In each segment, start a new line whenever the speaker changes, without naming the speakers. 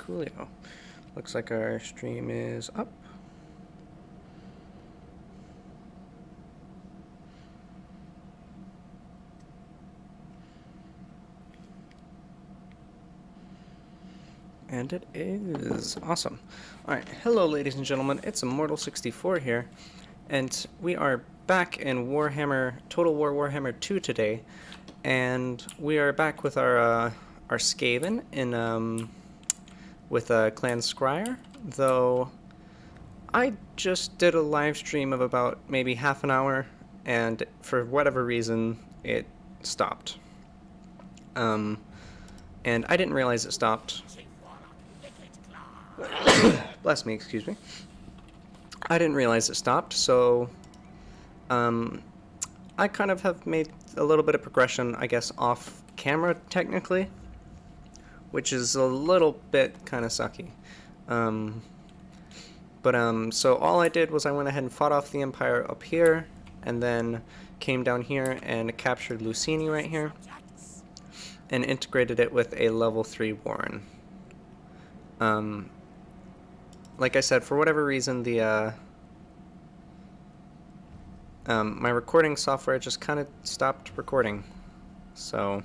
Coolio. Looks like our stream is up. And it is. Awesome. Alright, hello ladies and gentlemen, it's Immortal64 here, and we are back in Total War Warhammer 2 today, and we are back with our Skaven with Clan Skryre, though I just did a live stream of about maybe half an hour, and for whatever reason, it stopped. And I didn't realize it stopped. Bless me, excuse me. I didn't realize it stopped, so I kind of have made a little bit of progression, I guess, off camera technically, which is a little bit kind of sucky. So all I did was I went ahead and fought off the Empire up here, and then came down here and captured Lucini right here, and integrated it with a level 3 Warren. Like I said, for whatever reason, the my recording software just kind of stopped recording, so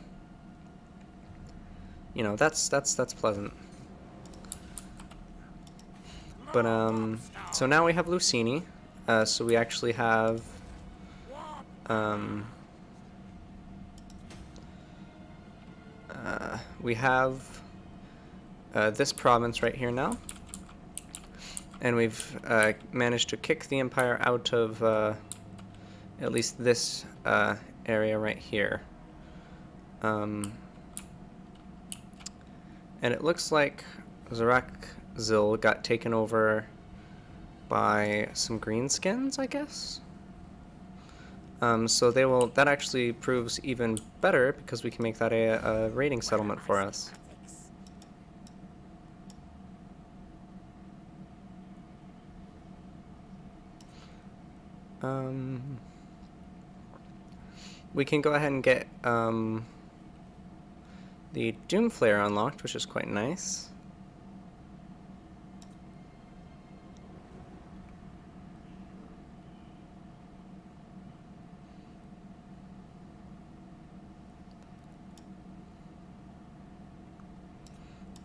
you know that's pleasant. But so now we have Lucini, so we actually have this province right here now. And we've managed to kick the Empire out of at least this area right here. And it looks like Zarakzil got taken over by some greenskins, I guess. So that actually proves even better because we can make that a raiding settlement for us. We can go ahead and get the Doomflayer unlocked, which is quite nice.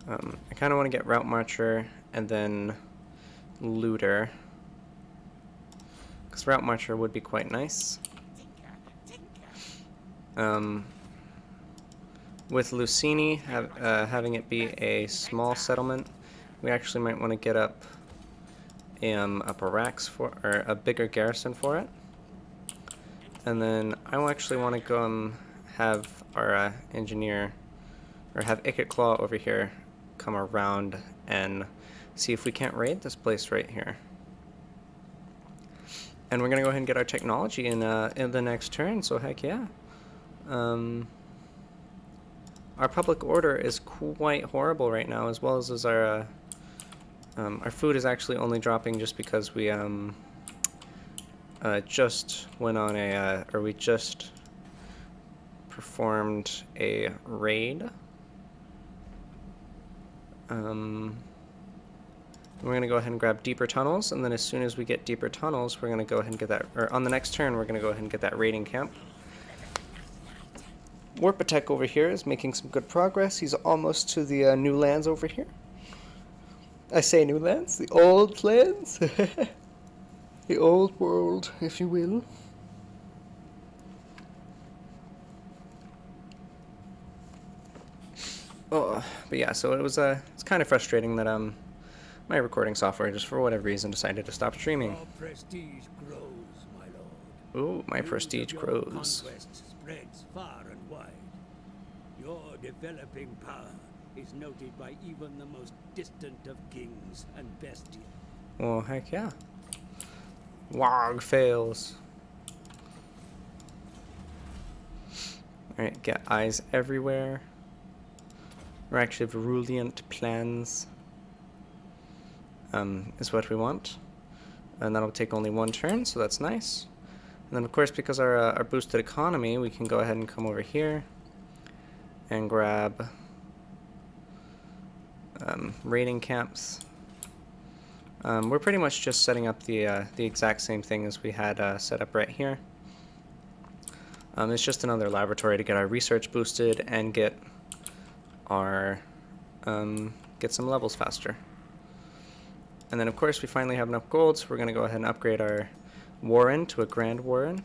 I kind of want to get Route Marcher and then Looter, because Route Marcher would be quite nice. With Lucini having it be a small settlement, we actually might want to get up a barracks or a bigger garrison for it. And then I actually want to go and have our engineer, or have Ikit Claw over here, come around and see if we can't raid this place right here. And we're gonna go ahead and get our technology in the next turn, so heck yeah. Our public order is quite horrible right now, as well as our food is actually only dropping just because we just went on we just performed a raid. We're going to go ahead and grab deeper tunnels, and then as soon as we get deeper tunnels, we're going to go ahead and get that, or on the next turn, we're going to go ahead and get that raiding camp. Warpatek over here is making some good progress. He's almost to the new lands over here. I say new lands, the old lands. The old world, if you will. Oh, but yeah, so it's kind of frustrating that my recording software just for whatever reason decided to stop streaming.
Your prestige grows, my lord.
Ooh, my prestige grows.
Conquest spreads far and wide. Your developing power is noted by even the most distant of kings and bestias.
Well, heck yeah. Warg fails. Alright, get eyes everywhere. We're actually virulent plans. Is what we want. And that'll take only one turn, so that's nice. And then of course, because our boosted economy, we can go ahead and come over here and grab raiding camps. We're pretty much just setting up the exact same thing as we had set up right here. It's just another laboratory to get our research boosted and get our get some levels faster. And then of course we finally have enough gold, so we're going to go ahead and upgrade our Warren to a Grand Warren.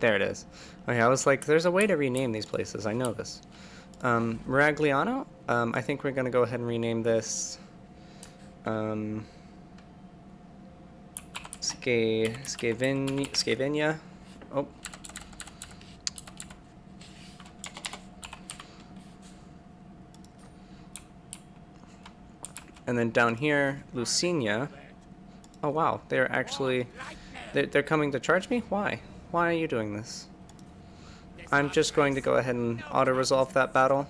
There it is. Okay, I was like, there's a way to rename these places, I know this. Miragliano, I think we're going to go ahead and rename this Skavenia. Oh. And then down here, Lucinia. Oh wow, they're actually... They're coming to charge me? Why? Why are you doing this? I'm just going to go ahead and auto-resolve that battle.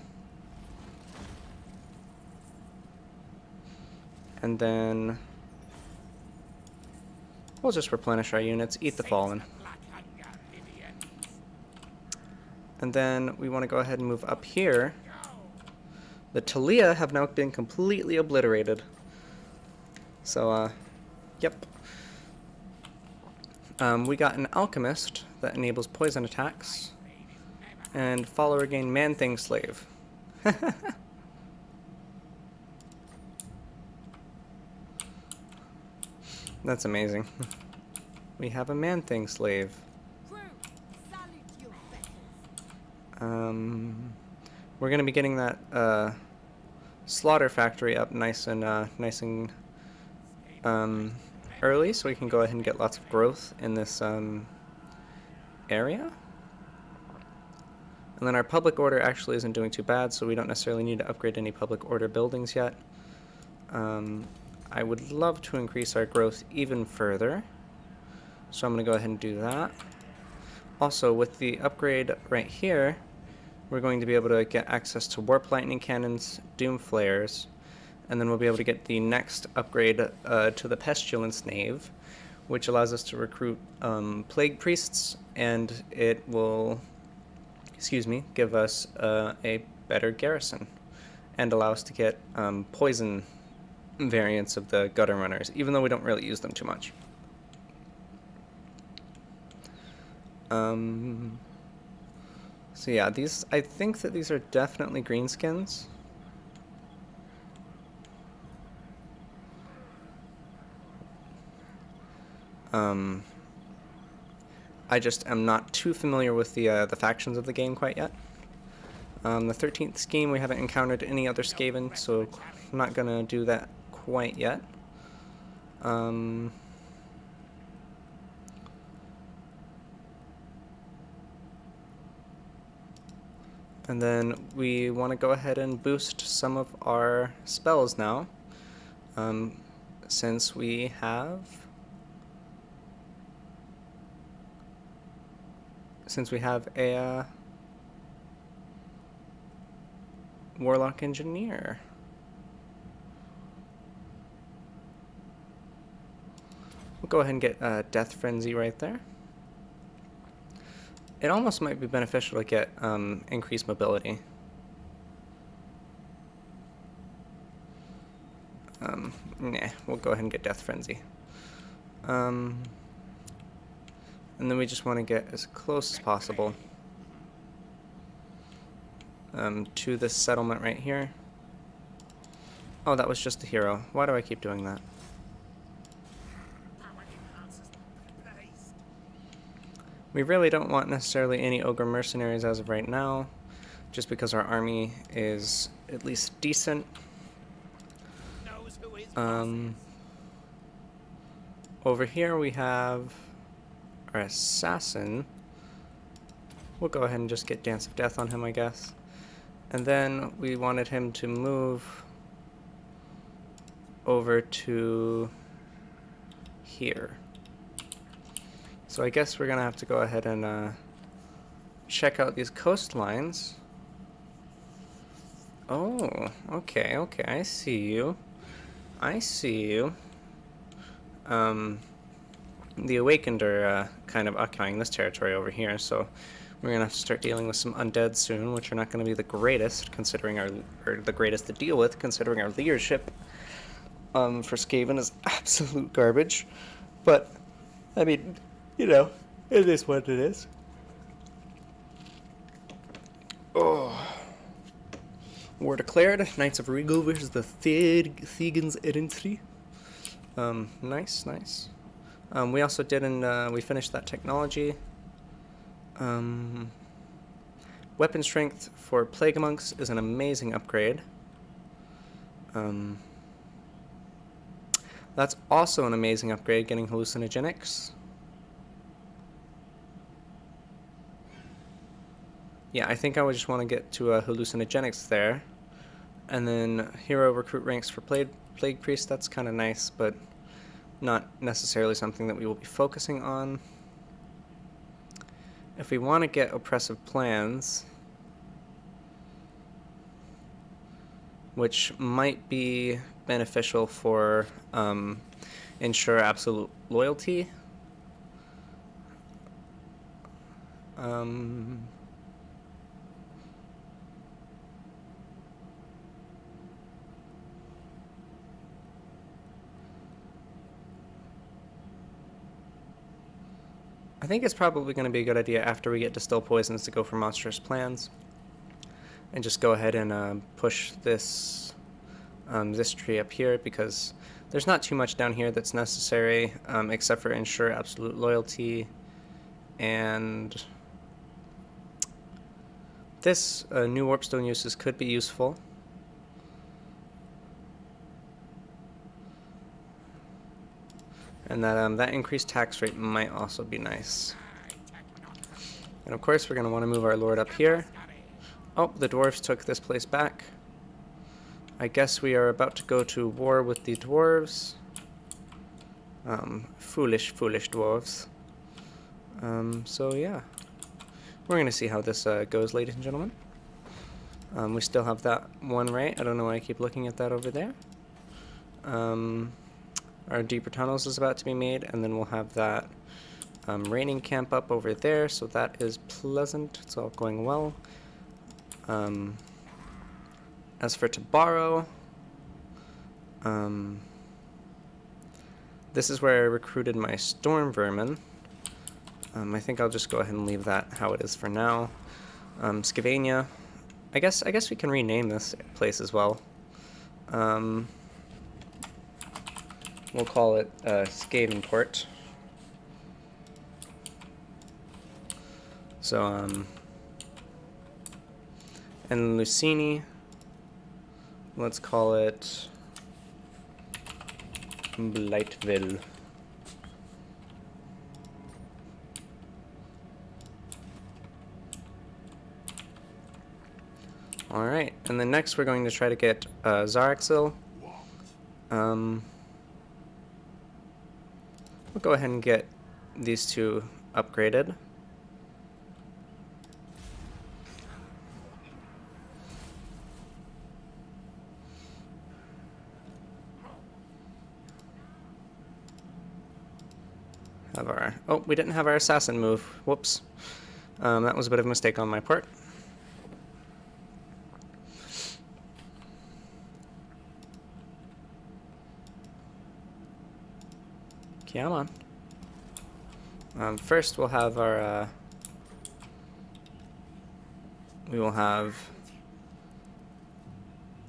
And then... we'll just replenish our units, eat the fallen. And then we want to go ahead and move up here. The Talia have now been completely obliterated. So, yep. We got an Alchemist that enables poison attacks. And follower gain Man-Thing Slave. That's amazing. We have a Man-Thing Slave. We're gonna be getting that slaughter factory up nice and early, so we can go ahead and get lots of growth in this area. And then our public order actually isn't doing too bad, so we don't necessarily need to upgrade any public order buildings yet. I would love to increase our growth even further, so I'm going to go ahead and do that. Also, with the upgrade right here, we're going to be able to get access to Warp Lightning Cannons, Doom Flares, and then we'll be able to get the next upgrade to the Pestilence Knave, which allows us to recruit Plague Priests, and it will, give us a better garrison, and allow us to get poison variants of the Gutter Runners, even though we don't really use them too much. So yeah, I think that these are definitely greenskins. I just am not too familiar with the factions of the game quite yet. The 13th scheme, we haven't encountered any other Skaven, so I'm not gonna do that quite yet. And then we want to go ahead and boost some of our spells now, since we have a Warlock Engineer. We'll go ahead and get Death Frenzy right there. It almost might be beneficial to get increased mobility. Nah, we'll go ahead and get Death Frenzy. And then we just want to get as close as possible to this settlement right here. Oh, that was just a hero. Why do I keep doing that? We really don't want necessarily any Ogre Mercenaries as of right now, just because our army is at least decent. Over here we have our Assassin. We'll go ahead and just get Dance of Death on him, I guess. And then we wanted him to move over to here. So I guess we're going to have to go ahead and check out these coastlines. Oh, okay, I see you. The Awakened are kind of occupying this territory over here, so We're gonna have to start dealing with some undead soon, which are not gonna be the greatest, considering or the greatest to deal with, considering our leadership for Skaven is absolute garbage. But I mean, you know, it is what it is. Oh. War declared. Knights of Regal versus the Thegans Errantry. Nice, nice. We also we finished that technology. Weapon strength for Plague Monks is an amazing upgrade. That's also an amazing upgrade, getting hallucinogenics. Yeah, I think I would just want to get to hallucinogenics there. And then hero recruit ranks for Plague Priest, that's kind of nice, but not necessarily something that we will be focusing on. If we want to get oppressive plans, which might be beneficial for ensure absolute loyalty. I think it's probably going to be a good idea after we get Distill Poisons to go for monstrous plans, and just go ahead and push this tree up here, because there's not too much down here that's necessary, except for ensure absolute loyalty, and this new warpstone uses could be useful. And that increased tax rate might also be nice. And of course we're going to want to move our lord up here. Oh, the dwarves took this place back. I guess we are about to go to war with the dwarves. Foolish, foolish dwarves. So yeah. We're going to see how this goes, ladies and gentlemen. We still have that one right. I don't know why I keep looking at that over there. Our deeper tunnels is about to be made, and then we'll have that raining camp up over there, so that is pleasant. It's all going well. As for to borrow, this is where I recruited my storm vermin. I think I'll just go ahead and leave that how it is for now. Scavania. I guess we can rename this place as well. We'll call it Skaven Point. So, and Lucini, let's call it Blightville. Alright, and then next we're going to try to get Zaraxil. We'll go ahead and get these two upgraded. Oh, we didn't have our assassin move. Whoops. That was a bit of a mistake on my part. Come on. First, we'll have our. We will have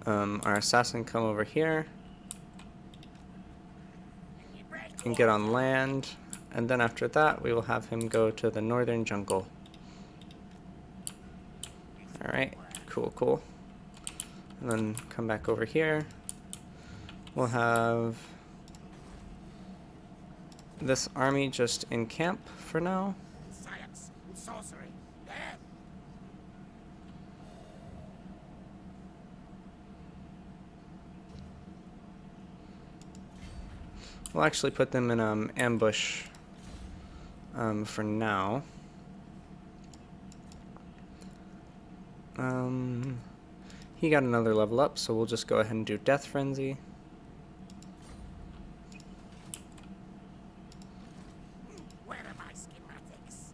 our assassin come over here and get on land, and then after that, we will have him go to the northern jungle. All right, cool. And then come back over here. We'll have this army just in camp for now.
Science, sorcery, death.
We'll actually put them in ambush for now. He got another level up, so we'll just go ahead and do Death Frenzy.
Where are my schematics?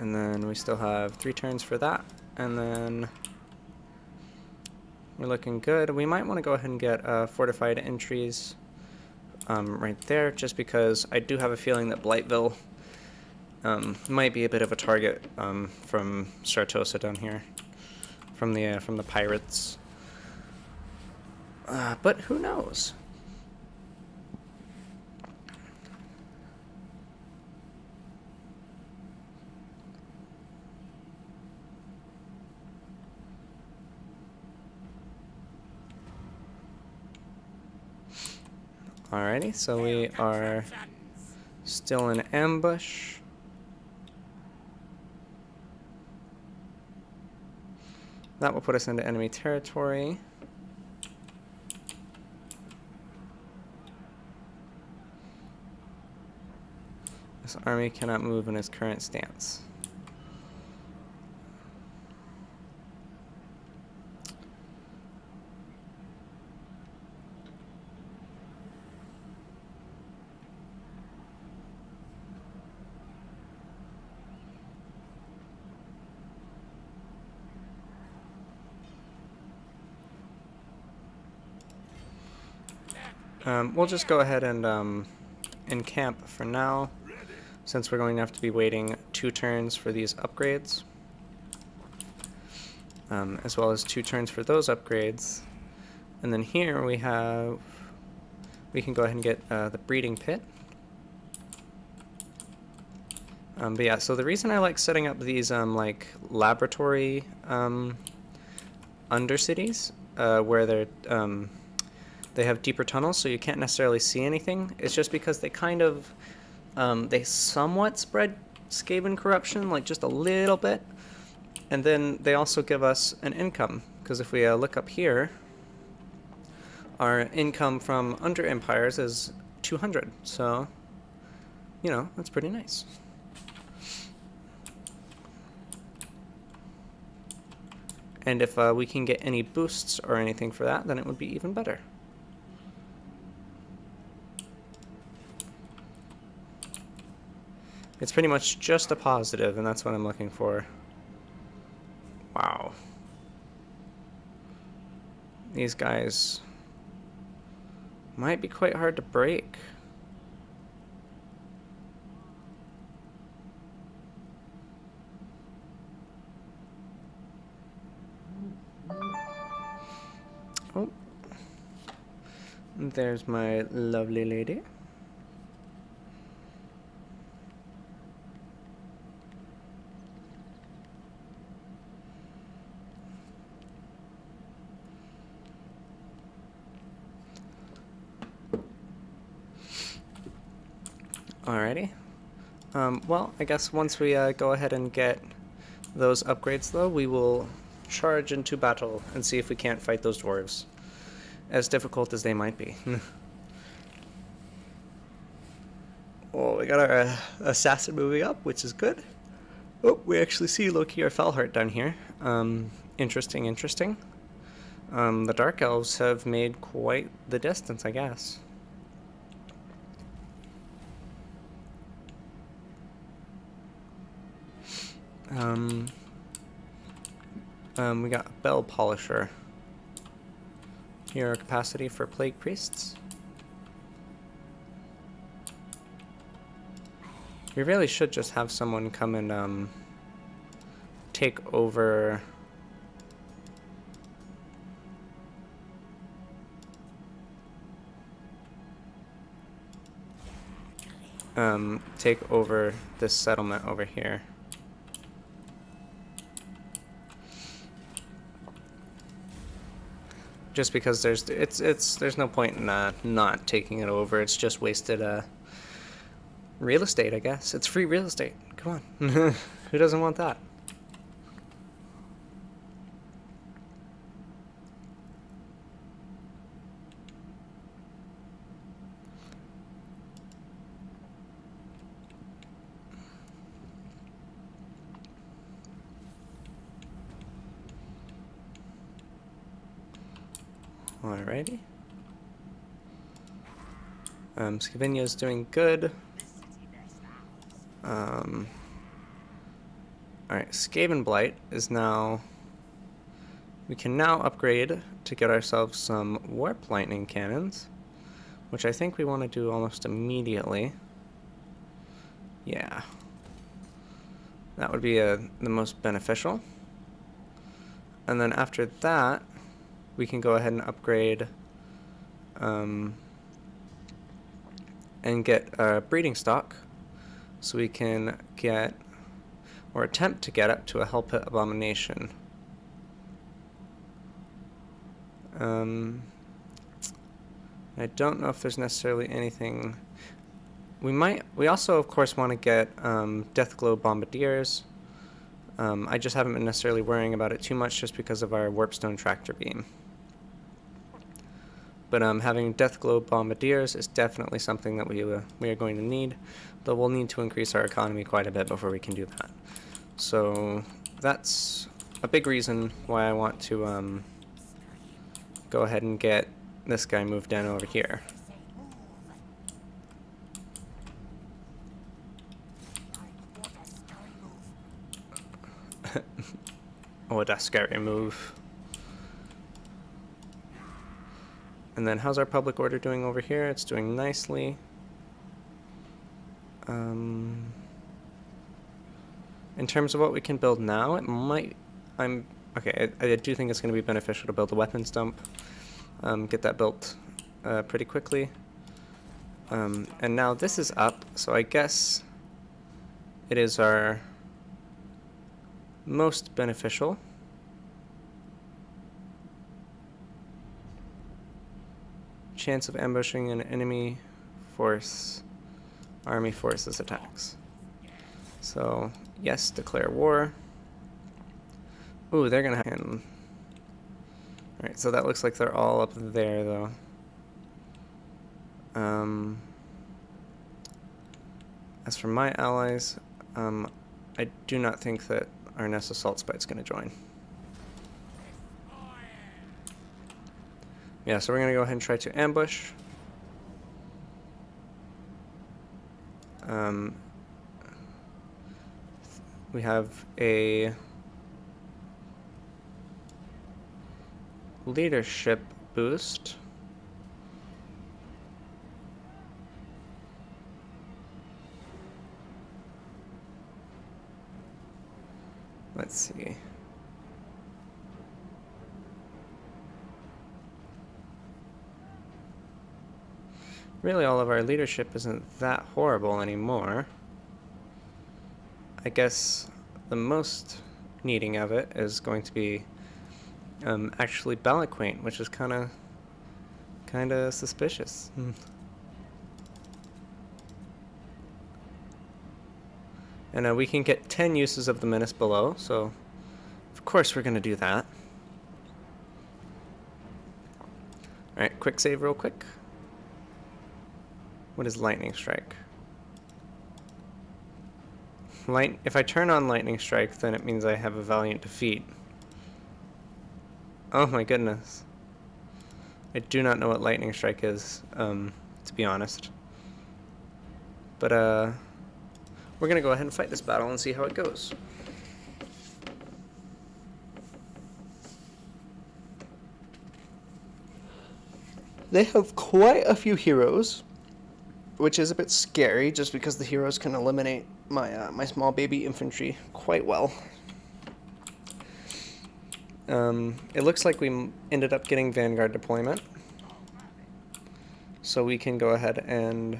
And then we still have 3 turns for that. And then we're looking good. We might want to go ahead and get fortified entries right there, just because I do have a feeling that Blightville might be a bit of a target from Sartosa down here, from the pirates. But who knows? Alrighty, so we are still in ambush. That will put us into enemy territory. This army cannot move in its current stance. We'll just go ahead and encamp for now, since we're going to have to be waiting 2 turns for these upgrades, as well as 2 turns for those upgrades. And then here we can go ahead and get the breeding pit. But yeah, so the reason I like setting up these like laboratory undercities where they have deeper tunnels, so you can't necessarily see anything. It's just because they kind of, they somewhat spread Skaven corruption, like just a little bit. And then they also give us an income, because if we look up here, our income from under empires is 200. So, you know, that's pretty nice. And if we can get any boosts or anything for that, then it would be even better. It's pretty much just a positive, and that's what I'm looking for. Wow. These guys might be quite hard to break. Oh. There's my lovely lady. Alrighty. Well, I guess once we go ahead and get those upgrades, though, we will charge into battle and see if we can't fight those dwarves, as difficult as they might be. Oh, we got our assassin moving up, which is good. Oh, we actually see Loki or Felhart down here. Interesting, interesting. The Dark Elves have made quite the distance, I guess. We got a Bell Polisher. Hero capacity for Plague Priests. We really should just have someone come and take over this settlement over here. Just because there's no point in not taking it over. It's just wasted real estate, I guess. It's free real estate. Come on. Who doesn't want that? Alrighty. Skavinia's doing good. Alright, Skaven Blight is now... We can now upgrade to get ourselves some Warp Lightning Cannons, which I think we want to do almost immediately. Yeah. That would be the most beneficial. And then after that, we can go ahead and upgrade and get a breeding stock, so we can get, or attempt to get up to a Hell Pit Abomination. I don't know if there's necessarily anything. We also of course want to get Deathglow Bombardiers. I just haven't been necessarily worrying about it too much just because of our Warpstone Tractor Beam. But having Deathglow Bombardiers is definitely something that we are going to need, though we'll need to increase our economy quite a bit before we can do that. So that's a big reason why I want to go ahead and get this guy moved down over here. Oh, that's a scary move. And then how's our public order doing over here? It's doing nicely. In terms of what we can build now, it might... Okay, I do think it's going to be beneficial to build a weapons dump. Get that built pretty quickly. And now this is up, so I guess it is our most beneficial. Chance of ambushing an enemy force, army forces attacks. So, yes, declare war. Ooh, they're gonna have... Alright, so that looks like they're all up there, though. As for my allies, I do not think that our Nest Assault Spite's gonna join. Yeah, so we're gonna go ahead and try to ambush. We have a leadership boost. Let's see. Really, all of our leadership isn't that horrible anymore. I guess the most needing of it is going to be actually Balaquaint, which is kind of suspicious. And we can get 10 uses of the Menace below, so of course we're going to do that. Alright, quick save real quick. What is Lightning Strike? If I turn on Lightning Strike, then it means I have a Valiant Defeat. Oh my goodness. I do not know what Lightning Strike is, to be honest. But, we're gonna go ahead and fight this battle and see how it goes. They have quite a few heroes, which is a bit scary, just because the heroes can eliminate my my small baby infantry quite well. It looks like we ended up getting Vanguard deployment, so we can go ahead and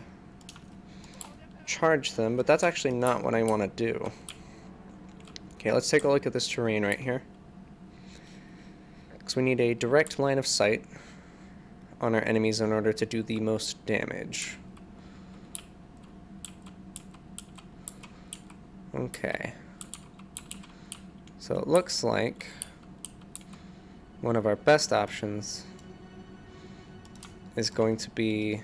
charge them, but that's actually not what I want to do. Okay, let's take a look at this terrain right here, because we need a direct line of sight on our enemies in order to do the most damage. Okay, so it looks like one of our best options is going to be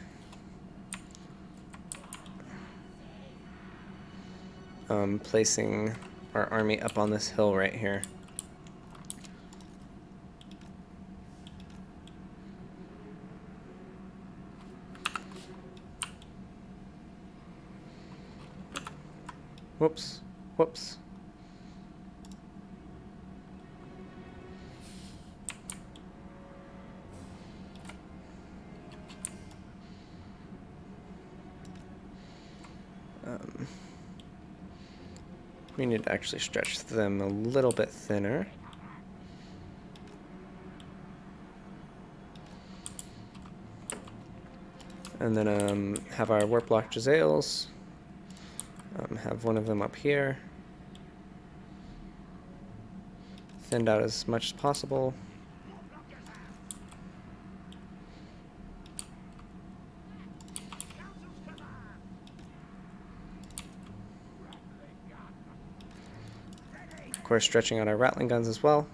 placing our army up on this hill right here. Whoops, whoops. We need to actually stretch them a little bit thinner. And then have our Warlock Jezzails. Have one of them up here. Thinned out as much as possible. Of course, stretching out our rattling guns as well.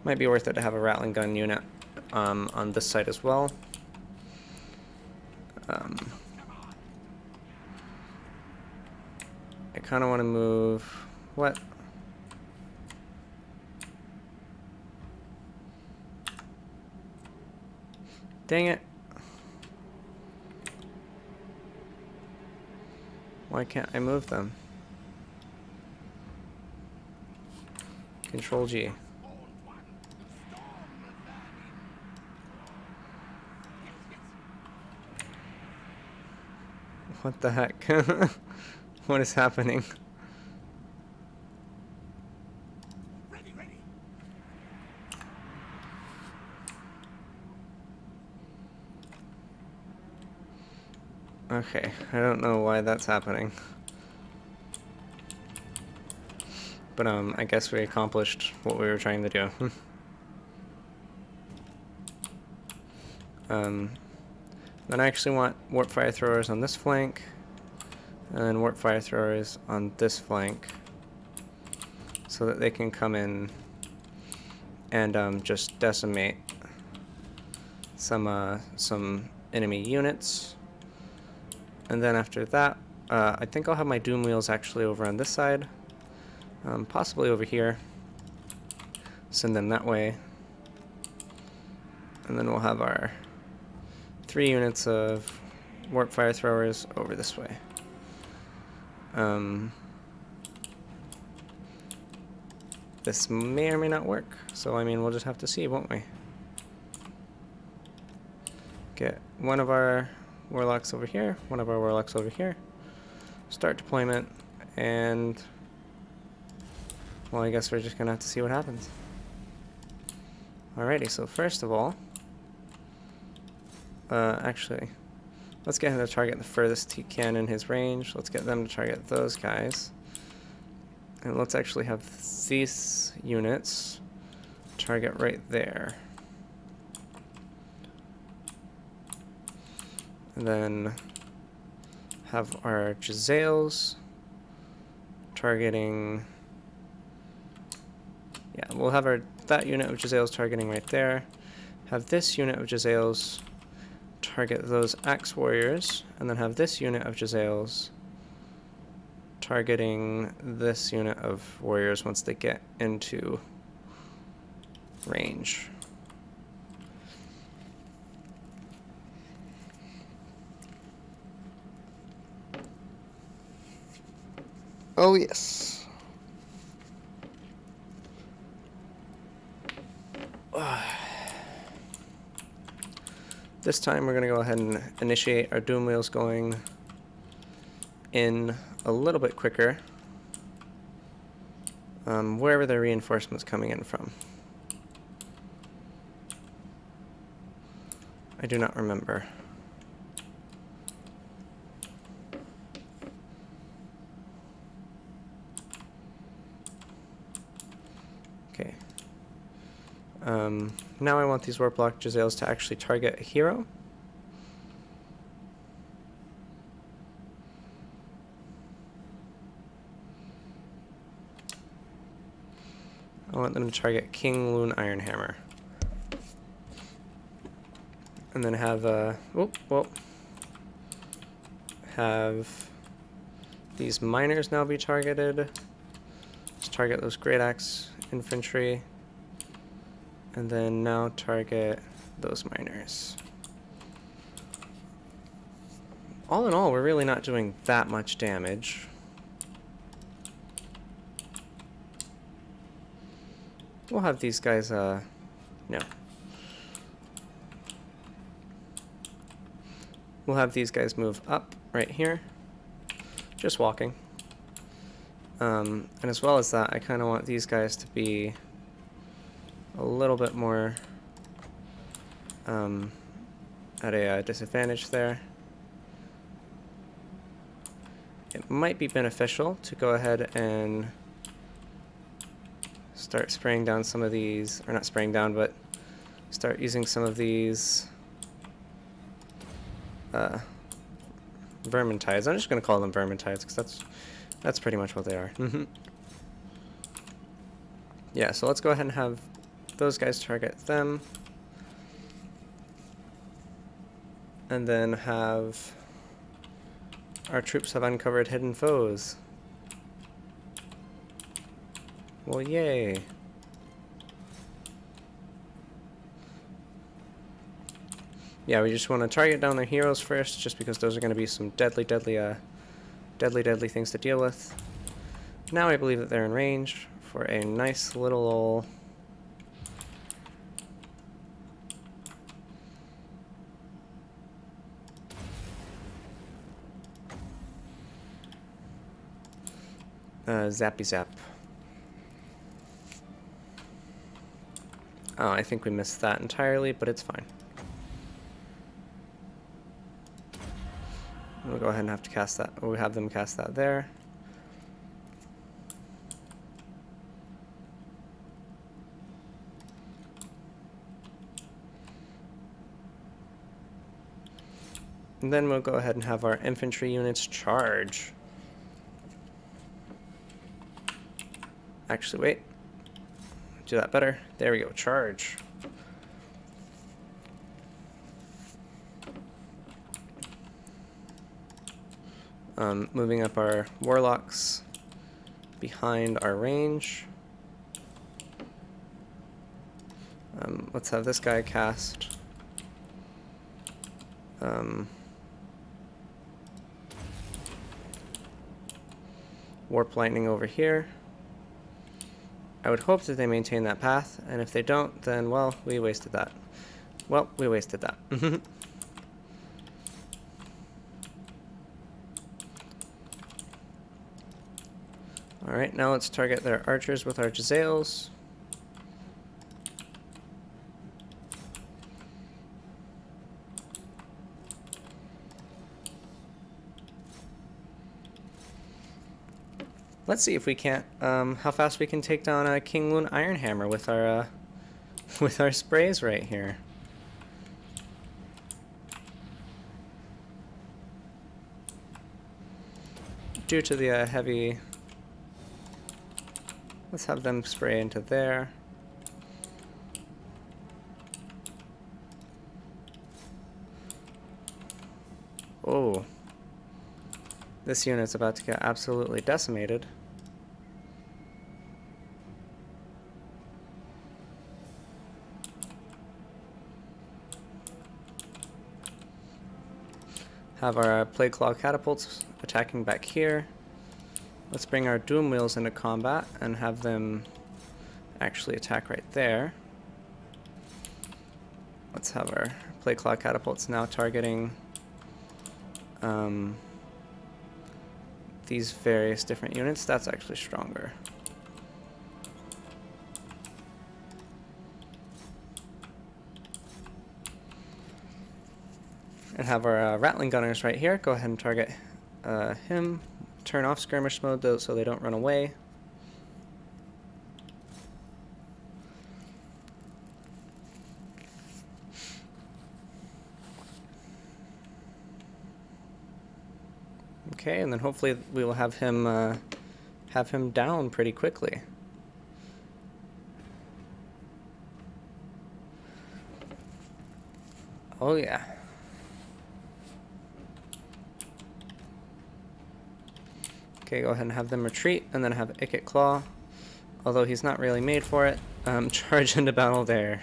Might be worth it to have a rattling gun unit on this side as well. I kind of want to move... What? Dang it. Why can't I move them? Control G. What the heck? What is happening?
Ready, ready.
Okay, I don't know why that's happening. But I guess we accomplished what we were trying to do. Then I actually want warp fire throwers on this flank, and warp fire throwers on this flank, so that they can come in and just decimate some enemy units. And then after that, I think I'll have my Doom Wheels actually over on this side, possibly over here. Send them that way, and then we'll have our 3 units of warp fire throwers over this way. This may or may not work, so I mean we'll just have to see, won't we? Get one of our warlocks over here, one of our warlocks over here. Start deployment, and well, I guess we're just gonna have to see what happens. Alrighty, so first of all, actually, let's get him to target the furthest he can in his range. Let's get them to target those guys. And let's actually have these units target right there. And then have our Jezzails targeting... Yeah, we'll have that unit of Jezzails targeting right there. Have this unit of Jezzails target those Axe Warriors, and then have this unit of Jezzails targeting this unit of Warriors once they get into range. Oh yes. This time we're going to go ahead and initiate our Doom Wheels going in a little bit quicker, wherever the reinforcement's coming in from. I do not remember. Okay. Now I want these Warlock Jezzails to actually target a hero. I want them to target King Loon Ironhammer. And then have have these miners now be targeted. Just target those Great Axe infantry. And then now target those miners. All in all, we're really not doing that much damage. We'll have these guys, no. we'll have these guys move up right here, just walking. And as well as that, I kind of want these guys to be a little bit more at a disadvantage there. It might be beneficial to go ahead and start spraying down some of these, or not spraying down, but start using some of these vermintides. I'm just going to call them vermintides because that's pretty much what they are. Yeah, so let's go ahead and have those guys target them. And then have our troops have uncovered hidden foes. Well, yay. Yeah, we just want to target down their heroes first, just because those are going to be some deadly things to deal with. Now I believe that they're in range for a nice little zappy zap. Oh, I think we missed that entirely, but it's fine. We'll go ahead and have to cast that. We'll have them cast that there. And then we'll go ahead and have our infantry units charge. Actually, wait. Do that better. There we go. Charge. Moving up our warlocks behind our range. Let's have this guy cast. Warp lightning over here. I would hope that they maintain that path, and if they don't, then, well, we wasted that. Well, we wasted that. Alright, now let's target their archers with our Jezzails. Let's see if we can't, how fast we can take down a King Loon Ironhammer with our sprays right here. Due to the heavy, let's have them spray into there. Oh, this unit's about to get absolutely decimated. Have our Plague Claw catapults attacking back here. Let's bring our Doom Wheels into combat and have them actually attack right there. Let's have our Plague Claw catapults now targeting these various different units. That's actually stronger. And have our Rattling Gunners right here. Go ahead and target him. Turn off skirmish mode though, so they don't run away. Okay, and then hopefully we will have him down pretty quickly. Oh yeah. Okay, go ahead and have them retreat, and then have Ikit Claw, although he's not really made for it, charge into battle there.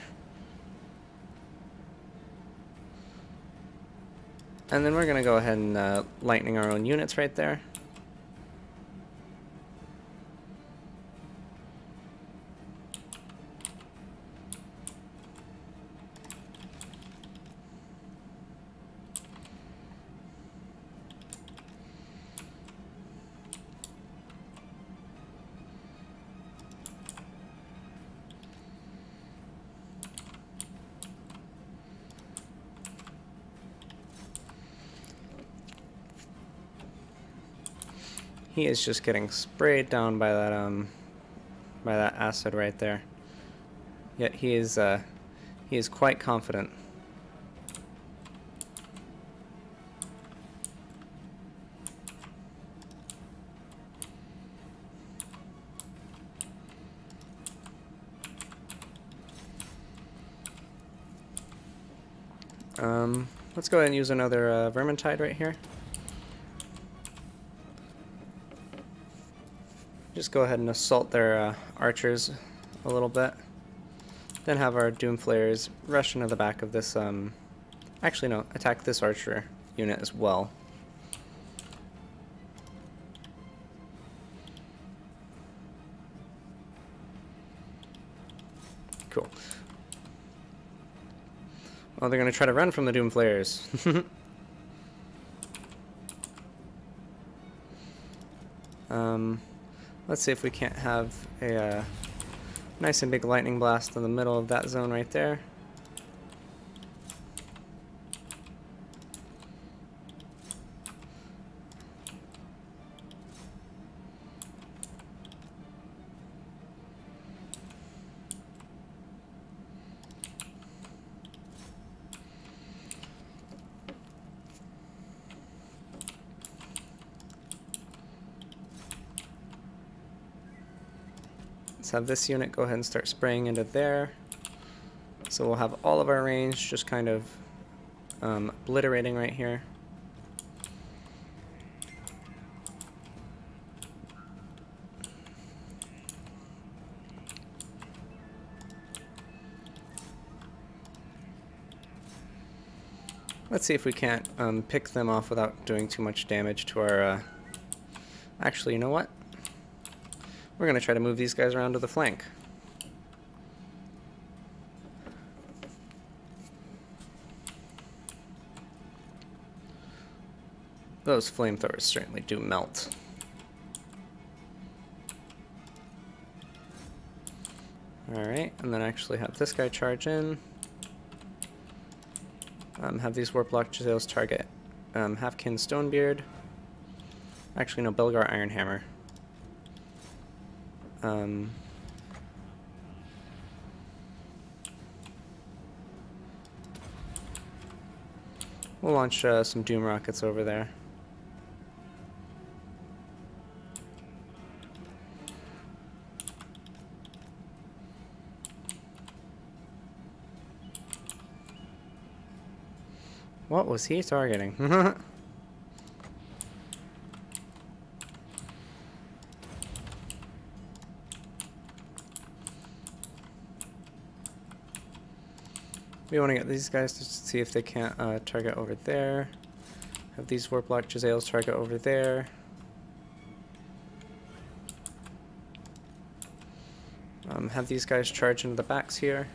And then we're going to go ahead and lightning our own units right there. He is just getting sprayed down by that acid right there. Yet he is quite confident. Let's go ahead and use another Vermintide right here. Just go ahead and assault their archers a little bit. Then have our Doomflayers rush into the back of this, actually no, attack this archer unit as well. Cool. Oh, they're going to try to run from the Doomflayers. Let's see if we can't have a nice and big lightning blast in the middle of that zone right there. Let's have this unit go ahead and start spraying into there. So we'll have all of our range just kind of obliterating right here. Let's see if we can't pick them off without doing too much damage to our... Actually, you know what? We're going to try to move these guys around to the flank. Those flamethrowers certainly do melt. Alright, and then actually have this guy charge in. Have these Warlock Master target Halfkin Stonebeard. Actually, no, Belgar Ironhammer. We'll launch some Doom Rockets over there. What was he targeting? We want to get these guys to see if they can't target over there. Have these Warlock Jezzails target over there. Have these guys charge into the backs here.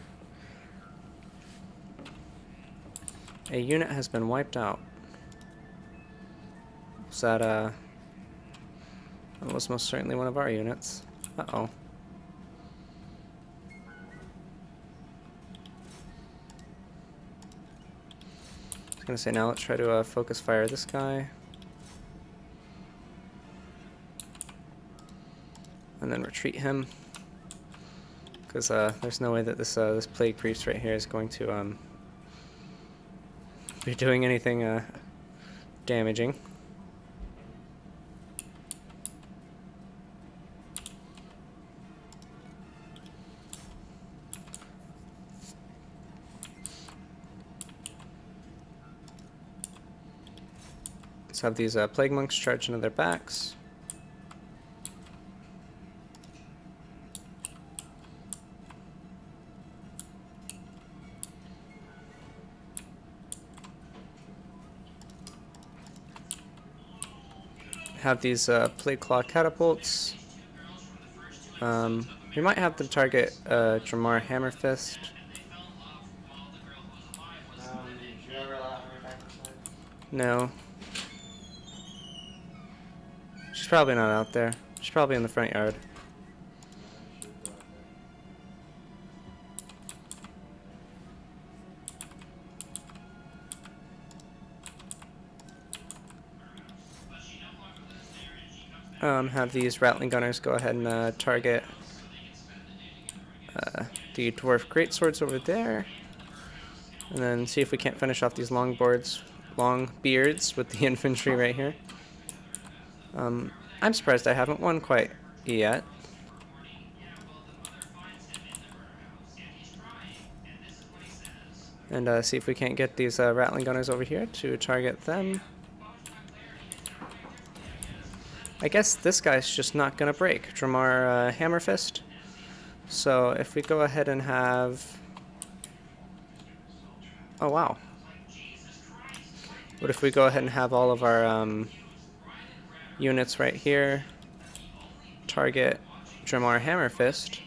A unit has been wiped out. Was that that was most certainly one of our units. Uh-oh. I was gonna say, now let's try to focus fire this guy. And then retreat him. Because there's no way that this Plague Priest right here is going to be doing anything damaging. Let's have these Plague Monks charge into their backs. Have these Plague Claw catapults. We might have them target Dramar Hammerfist. No. She's probably not out there. She's probably in the front yard. have these Rattling Gunners go ahead and target the Dwarf Greatswords over there. And then see if we can't finish off these long beards with the infantry right here. I'm surprised I haven't won quite yet. And see if we can't get these Rattling Gunners over here to target them. I guess this guy's just not going to break. Dramar Hammerfist. So if we go ahead and have... Oh, wow. What if we go ahead and have all of our units right here target Dramar Hammerfist?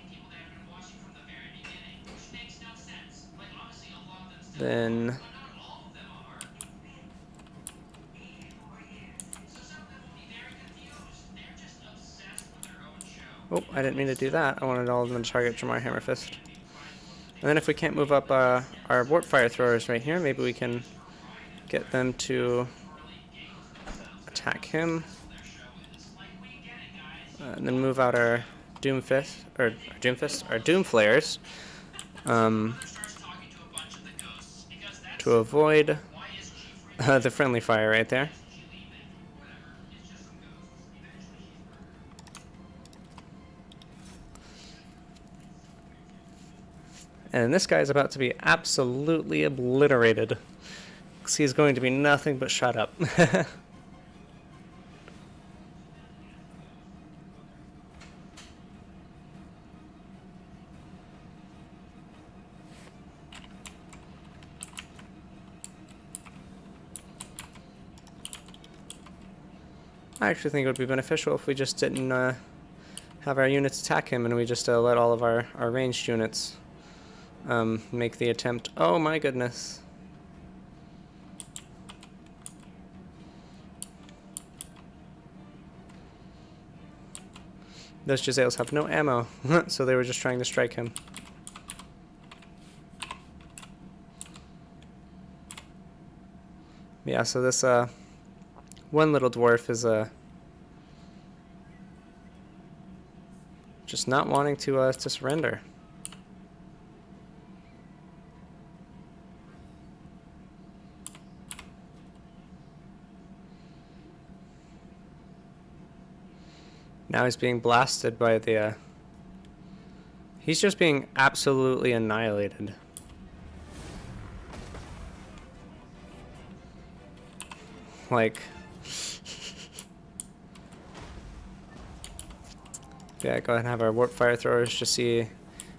Then... Oh, I didn't mean to do that. I wanted all of them to target Dramar Hammerfist. And then if we can't move up our Warp Fire Throwers right here, maybe we can get them to attack him. And then move out our Doom Flares. To avoid the friendly fire right there. And this guy is about to be absolutely obliterated, because he's going to be nothing but shut up. I actually think it would be beneficial if we just didn't have our units attack him, and we just let all of our ranged units make the attempt. Oh my goodness. Those Jezzails have no ammo, so they were just trying to strike him. Yeah, so this one little dwarf is just not wanting to surrender. Now he's being blasted by the... He's just being absolutely annihilated. Like... Yeah, go ahead and have our Warp Fire Throwers just see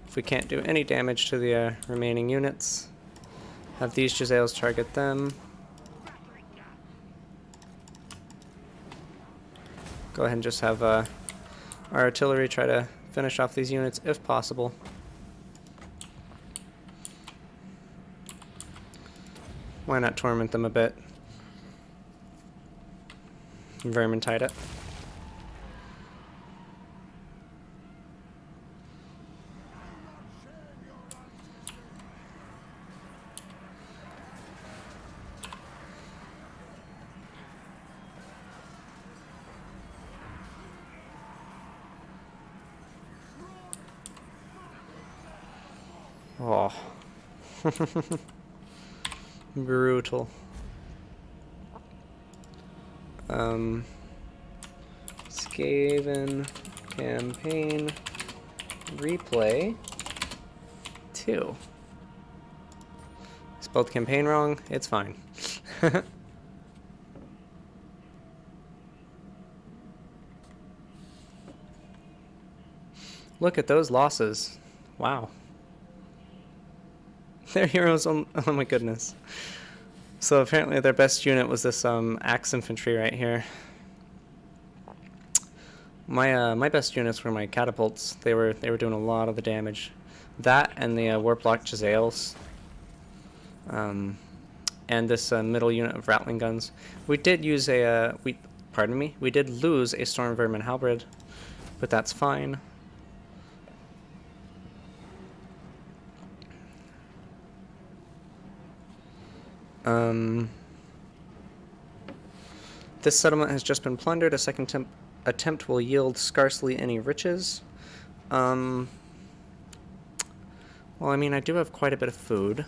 if we can't do any damage to the remaining units. Have these Jezzails target them. Go ahead and just have our artillery try to finish off these units if possible. Why not torment them a bit? Vermintide it. Oh. Brutal. Skaven campaign replay 2. Spelled campaign wrong, it's fine. Look at those losses. Wow. They're heroes, oh my goodness. So apparently their best unit was this axe infantry right here. My best units were my catapults. They were doing a lot of the damage. That and the Warplock Jezzails. And this middle unit of Rattling Guns. We did use we did lose a Storm Vermin Halberd, but that's fine. This settlement has just been plundered. A second attempt will yield scarcely any riches. Well, I mean, I do have quite a bit of food.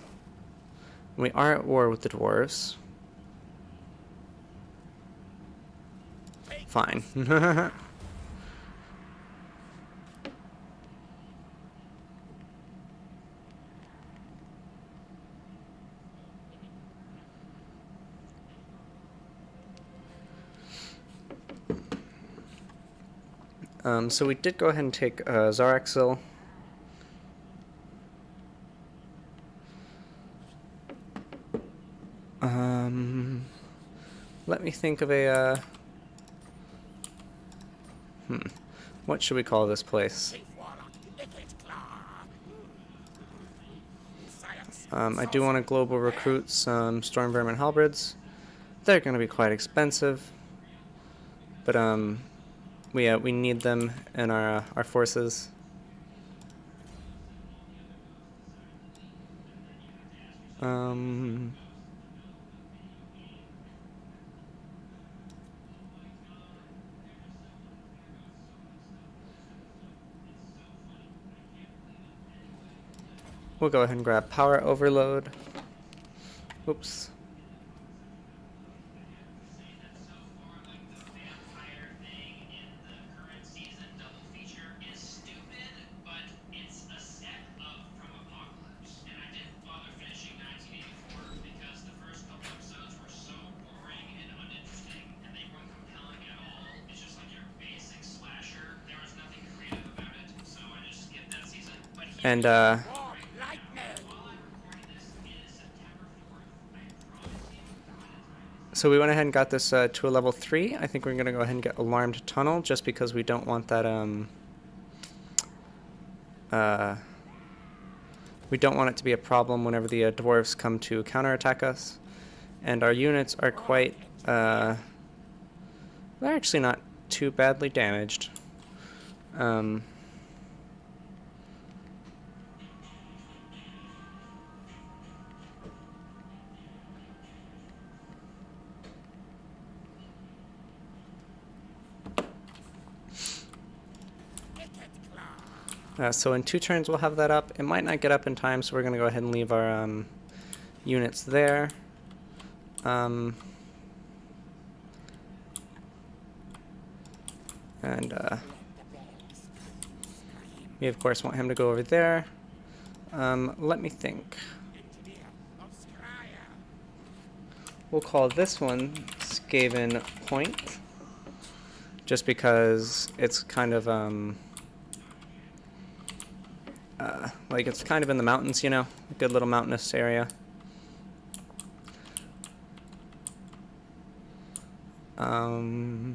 We are at war with the dwarves. Fine. So we did go ahead and take Zaraxil. Let me think of a, what should we call this place?
Chief Warlock, Ikit Claw.
I do want to global recruit some Storm Vermin Halberds. They're going to be quite expensive, but we need them in our forces. We'll go ahead and grab Power Overload. Oops. And so we went ahead and got this to a level 3. I think we're going to go ahead and get Alarmed Tunnel, just because we don't want that, we don't want it to be a problem whenever the dwarves come to counterattack us. And our units are quite, they're actually not too badly damaged. So in 2 turns we'll have that up. It might not get up in time, so we're going to go ahead and leave our units there. And we of course want him to go over there. Let me think. We'll call this one Skaven Point, just because it's kind of like it's kind of in the mountains, you know, a good little mountainous area. And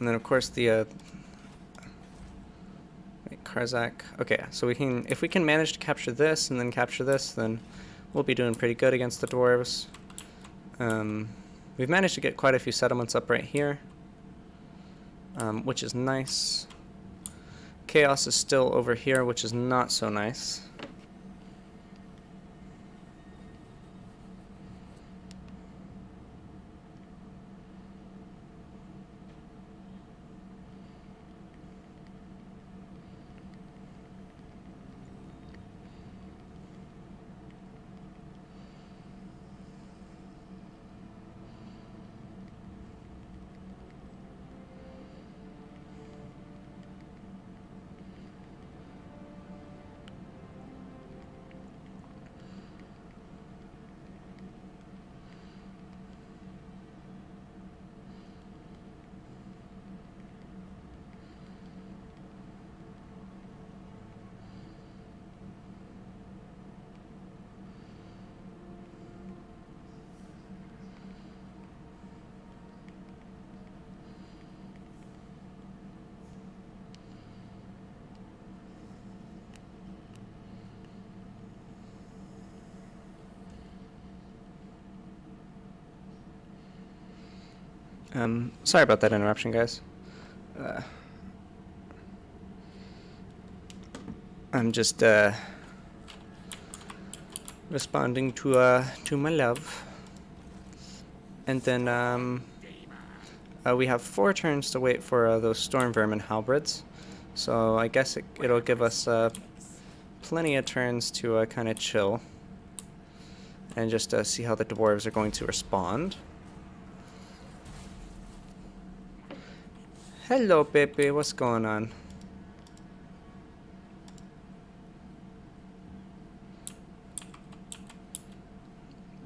then of course the wait, Karzak. Okay, so we can, if we can manage to capture this and then capture this, then we'll be doing pretty good against the dwarves. We've managed to get quite a few settlements up right here, which is nice. Chaos is still over here, which is not so nice. Sorry about that interruption, guys. I'm just responding to my love, And then we have 4 turns to wait for those storm vermin halberds. So I guess it'll give us plenty of turns to kind of chill and just see how the dwarves are going to respond. Hello, Pepe. What's going on?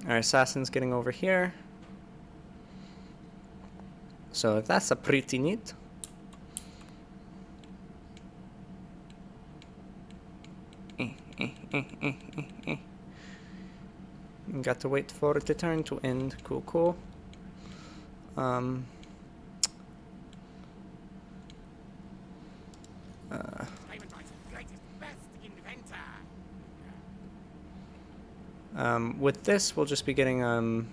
Our assassin's getting over here. So that's a pretty neat. Got to wait for the turn to end. Cool, cool.
Skaven Blight, greatest, best inventor.
With this, we'll just be getting a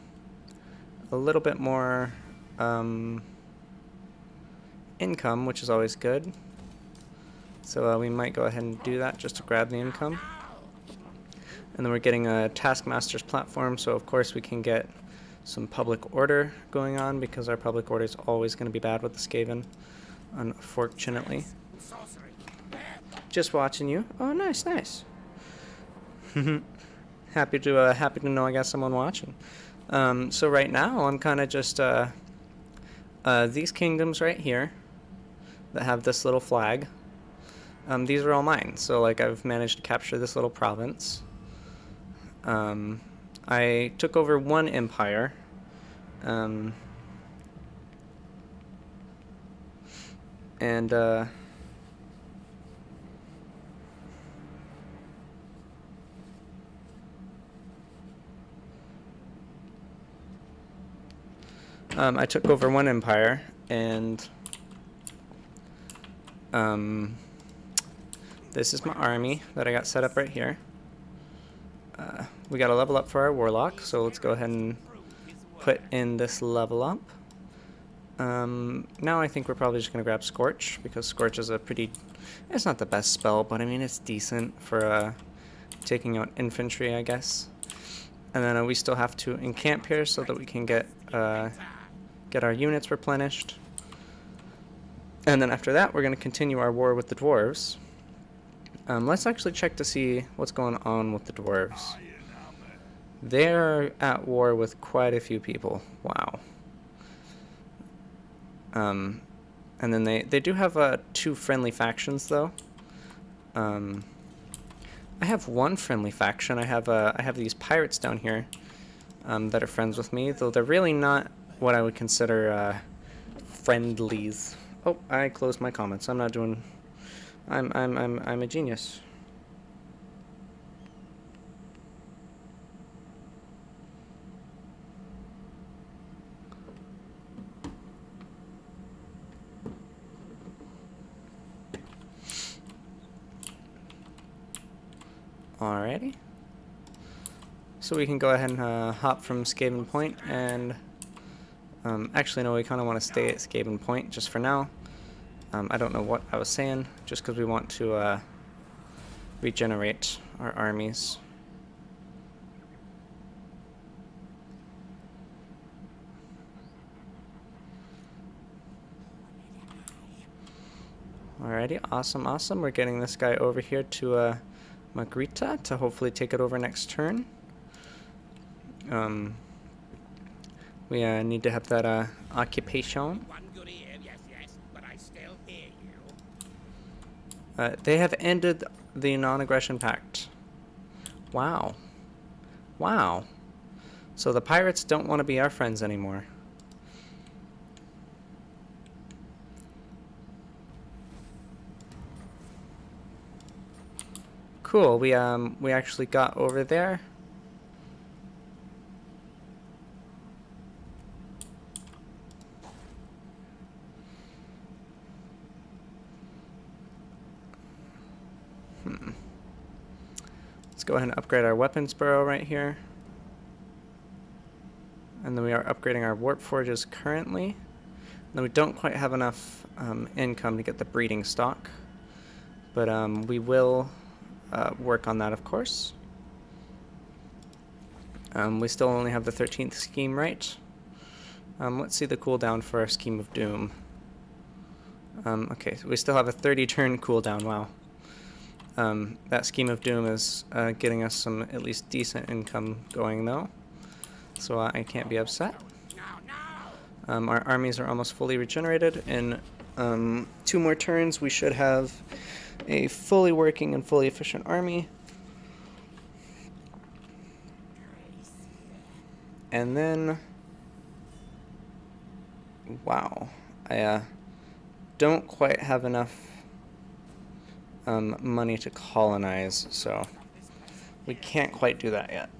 little bit more income, which is always good. So we might go ahead and do that just to grab the income. And then we're getting a Taskmaster's platform, so of course we can get some public order going on, because our public order is always going to be bad with the Skaven, unfortunately.
Sorcery.
Just watching you. Oh, nice, nice. Happy to know I got someone watching. So right now I'm kind of just these kingdoms right here that have this little flag. These are all mine. So like I've managed to capture this little province. I took over 1 empire. I took over 1 empire, and this is my army that I got set up right here. We got to level up for our warlock, so let's go ahead and put in this level up. Now I think we're probably just going to grab Scorch, because Scorch is a pretty... It's not the best spell, but I mean it's decent for taking out infantry, I guess. And then we still have to encamp here so that we can get our units replenished. And then after that, we're going to continue our war with the dwarves. Let's actually check to see what's going on with the dwarves. They're at war with quite a few people. Wow. And then they do have 2 friendly factions, though. I have 1 friendly faction. I have these pirates down here that are friends with me, though they're really not what I would consider friendlies. Oh, I closed my comments. I'm not doing. I'm a genius. Alrighty. So we can go ahead and hop from Skaven Point, and actually no, we kind of want to stay at Skaven Point just for now. I don't know what I was saying, just because we want to regenerate our armies. Alrighty, awesome, awesome. We're getting this guy over here to Magritta to hopefully take it over next turn. We need to have that occupation.
One good ear, yes, yes, but I still hear you.
They have ended the non-aggression pact. Wow. Wow. So the pirates don't want to be our friends anymore. Cool. We actually got over there. Let's go ahead and upgrade our weapons burrow right here. And then we are upgrading our warp forges currently. And then we don't quite have enough income to get the breeding stock. But we will work on that, of course. We still only have the 13th scheme right. Let's see the cooldown for our Scheme of Doom. Okay, so we still have a 30 turn cooldown, wow. That Scheme of Doom is getting us some at least decent income going though, so I can't be upset. Our armies are almost fully regenerated. In 2 more turns we should have a fully working and fully efficient army. And then, wow, I don't quite have enough money to colonize, so we can't quite do that yet.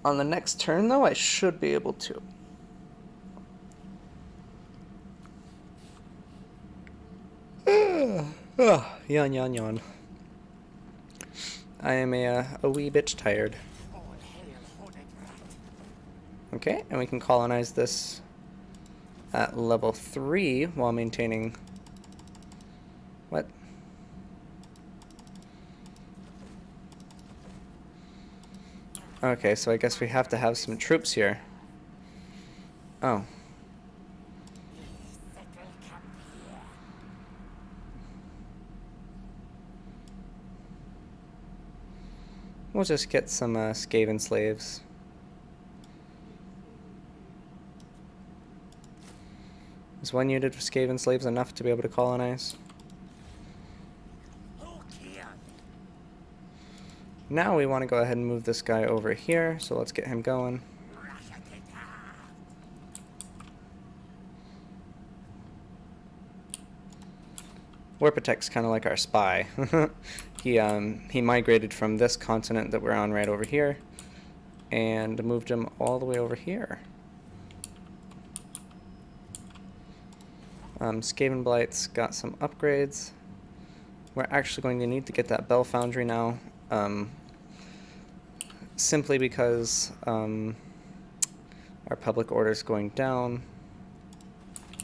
On the next turn, though, I should be able to. Yawn, yawn, yawn. I am a wee bit tired. Okay, and we can colonize this at level 3 while maintaining... What? Okay, so I guess we have to have some troops here. Oh. We'll just get some Skaven slaves. Is 1 unit of Skaven slaves enough to be able to colonize? Now we want to go ahead and move this guy over here, so let's get him going. Warpatek's kind of like our spy. He migrated from this continent that we're on right over here and moved him all the way over here. Skaven Blight's got some upgrades. We're actually going to need to get that Bell Foundry now, simply because our public order is going down,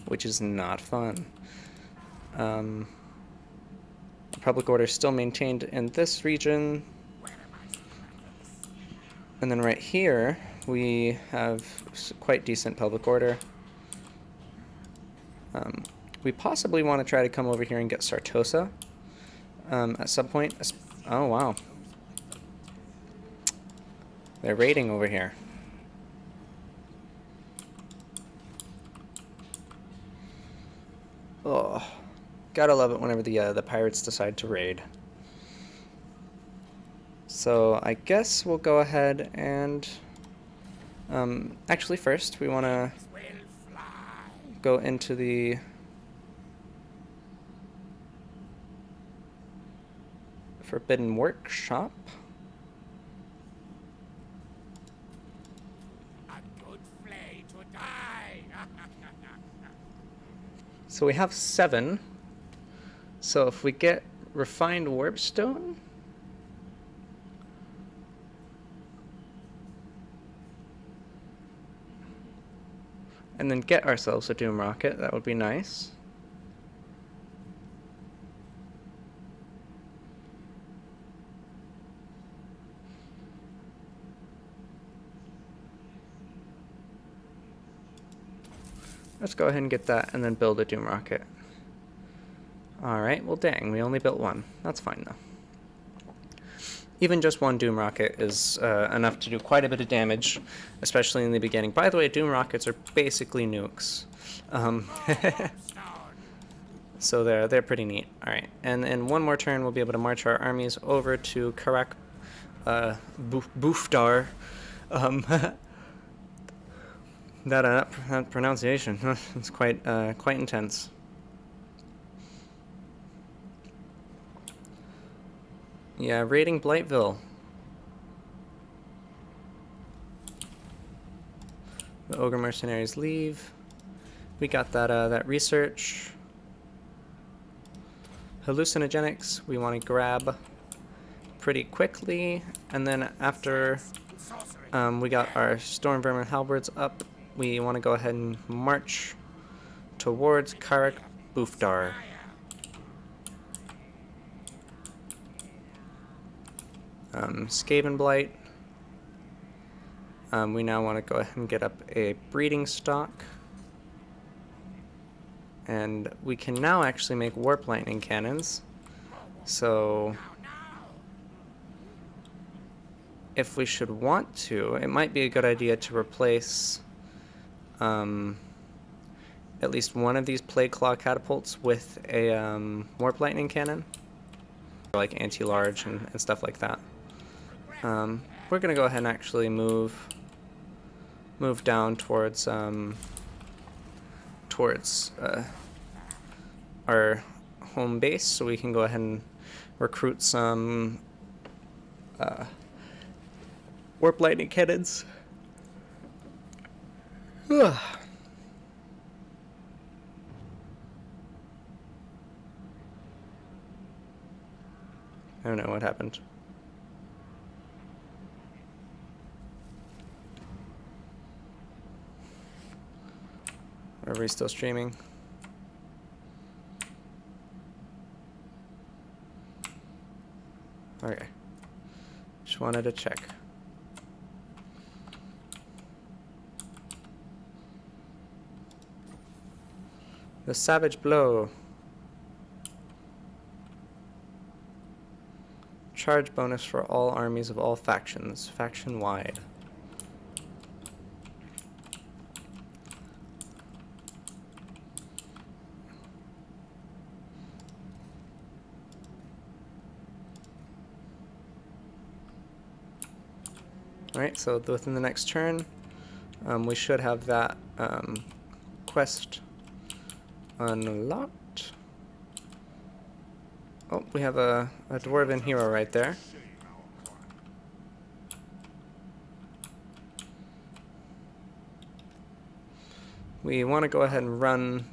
which is not fun. Public order is still maintained in this region, and then right here we have quite decent public order. We possibly want to try to come over here and get Sartosa at some point. Oh wow, they're raiding over here. Oh, gotta love it whenever the pirates decide to raid. So I guess we'll go ahead and actually first we want to go into the Forbidden Workshop. So we have 7. So if we get refined warpstone, and then get ourselves a Doom Rocket, that would be nice. Let's go ahead and get that and then build a Doom Rocket. Alright, well dang, we only built 1. That's fine though. Even just 1 Doom Rocket is enough to do quite a bit of damage, especially in the beginning. By the way, Doom Rockets are basically nukes. So they're pretty neat. Alright, and in 1 more turn we'll be able to march our armies over to Karak Buftar. That pronunciation, it's quite intense. Yeah, raiding Blightville. The Ogre Mercenaries leave. We got that research. Hallucinogenics we want to grab pretty quickly, and then after we got our Storm Vermin Halberds up, we want to go ahead and march towards Karak Buftar. Skaven Blight We now want to go ahead and get up a breeding stock. And we can now actually make warp lightning cannons. So if we should want to, it might be a good idea to replace at least one of these plague claw catapults with a warp lightning cannon, like anti-large and stuff like that. We're gonna go ahead and actually move down towards our home base, so we can go ahead and recruit some warp lightning cannons. I don't know what happened. Are we still streaming? Okay. Just wanted to check. The Savage Blow. Charge bonus for all armies of all factions, faction-wide. Alright, so within the next turn, we should have that quest unlocked. Oh, we have a dwarven hero right there. We want to go ahead and run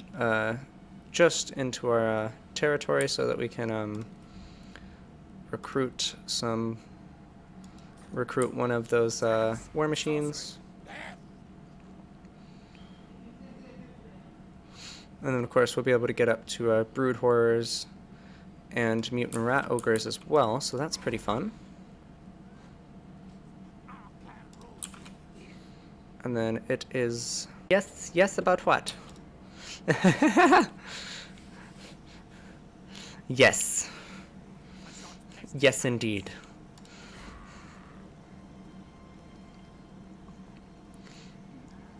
just into our territory so that we can recruit one of those war machines. And then of course we'll be able to get up to brood horrors and mutant rat ogres as well, so that's pretty fun. And then it is... Yes, about what? Yes. Yes, indeed.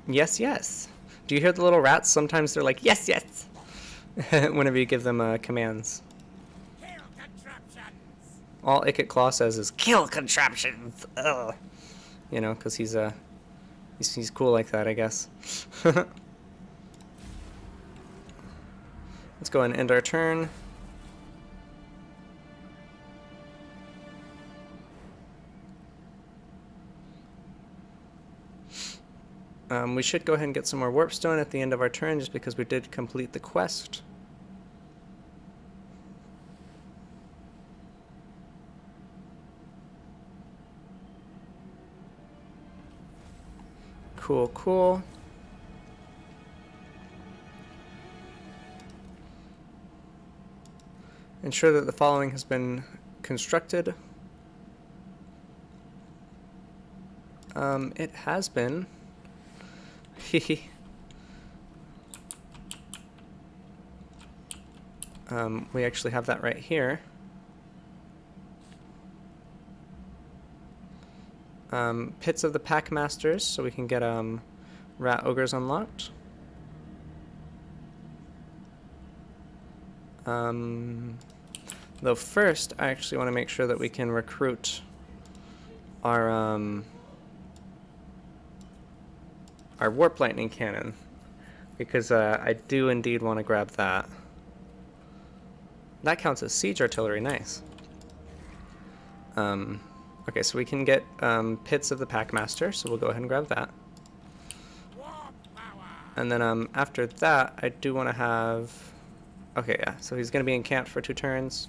Yes. Do you hear the little rats? Sometimes they're like, yes, whenever you give them commands.
Kill contraptions!
All Ikit Claw says is, kill contraptions! Ugh. You know, because he's cool like that, I guess. Let's go ahead and end our turn. We should go ahead and get some more warpstone at the end of our turn, just because we did complete the quest. Cool. Ensure that the following has been constructed. It has been. We actually have that right here. Pits of the Pack Masters, so we can get rat ogres unlocked. Though first, I actually want to make sure that we can recruit our warp lightning cannon, because I do indeed want to grab that. That counts as siege artillery, nice. Okay, so we can get pits of the Packmaster, so we'll go ahead and grab that. And then after that, I do want to have... Okay, yeah, so he's going to be encamped for 2 turns.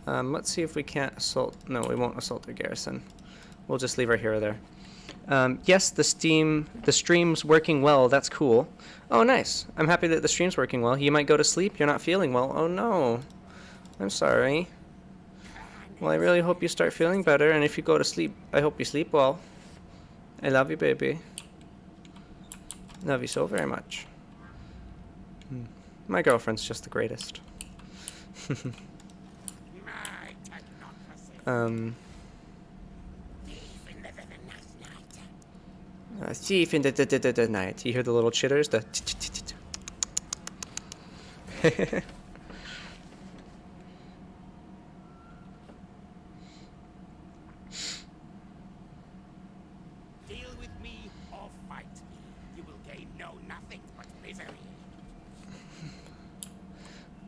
Let's see if we can't assault... No, we won't assault their garrison. We'll just leave our hero there. Yes, the stream's working well. That's cool. Oh, nice. I'm happy that the stream's working well. You might go to sleep. You're not feeling well. Oh, no. I'm sorry. Well, I really hope you start feeling better, and if you go to sleep, I hope you sleep well. I love you, baby. Love you so very much. My girlfriend's just the greatest.
My technocracy.
Thief in the night. You hear the little chitters? The
Deal with me or fight me. You will gain nothing but misery.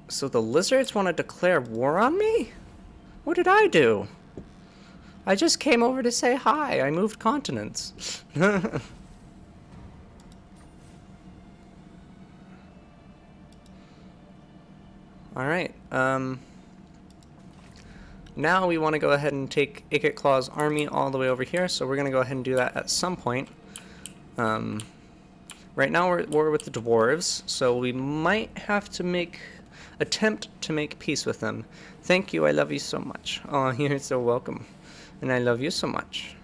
So the lizards want to declare war on me? What did I do? I just came over to say hi. I moved continents. Alright, now we want to go ahead and take Ikit Claw's army all the way over here, so we're going to go ahead and do that at some point. Right now we're at war with the dwarves, so we might have to attempt to make peace with them. Thank you, I love you so much. Oh, you're so welcome. And I love you so much.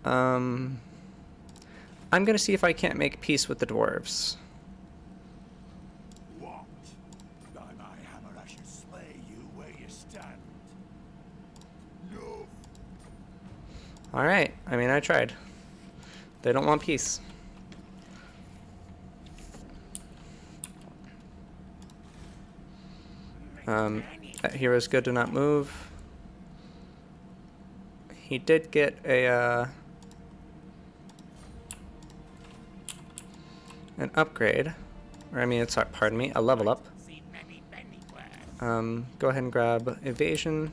I'm gonna see if I can't make peace with the dwarves.
What? By my hammer I shall slay you where you stand. No.
Alright, I mean, I tried. They don't want peace. That hero's good to not move. He did get an upgrade. Or I mean, it's pardon me, a level up.
See many words.
Go ahead and grab evasion.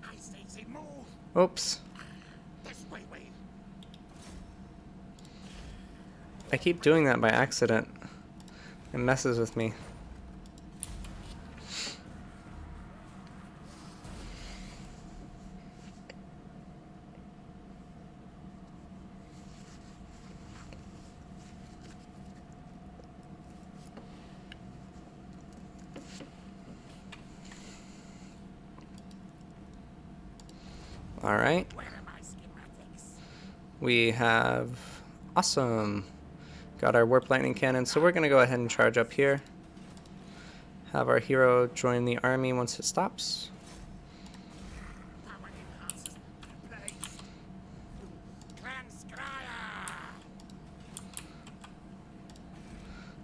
I say move.
Oops.
This way.
I keep doing that by accident. It messes with me. Alright.
Where are my schematics?
We have... Awesome. Got our warp lightning cannon, so we're going to go ahead and charge up here. Have our hero join the army once it stops.
Power enhances blaze. Clan Skryre.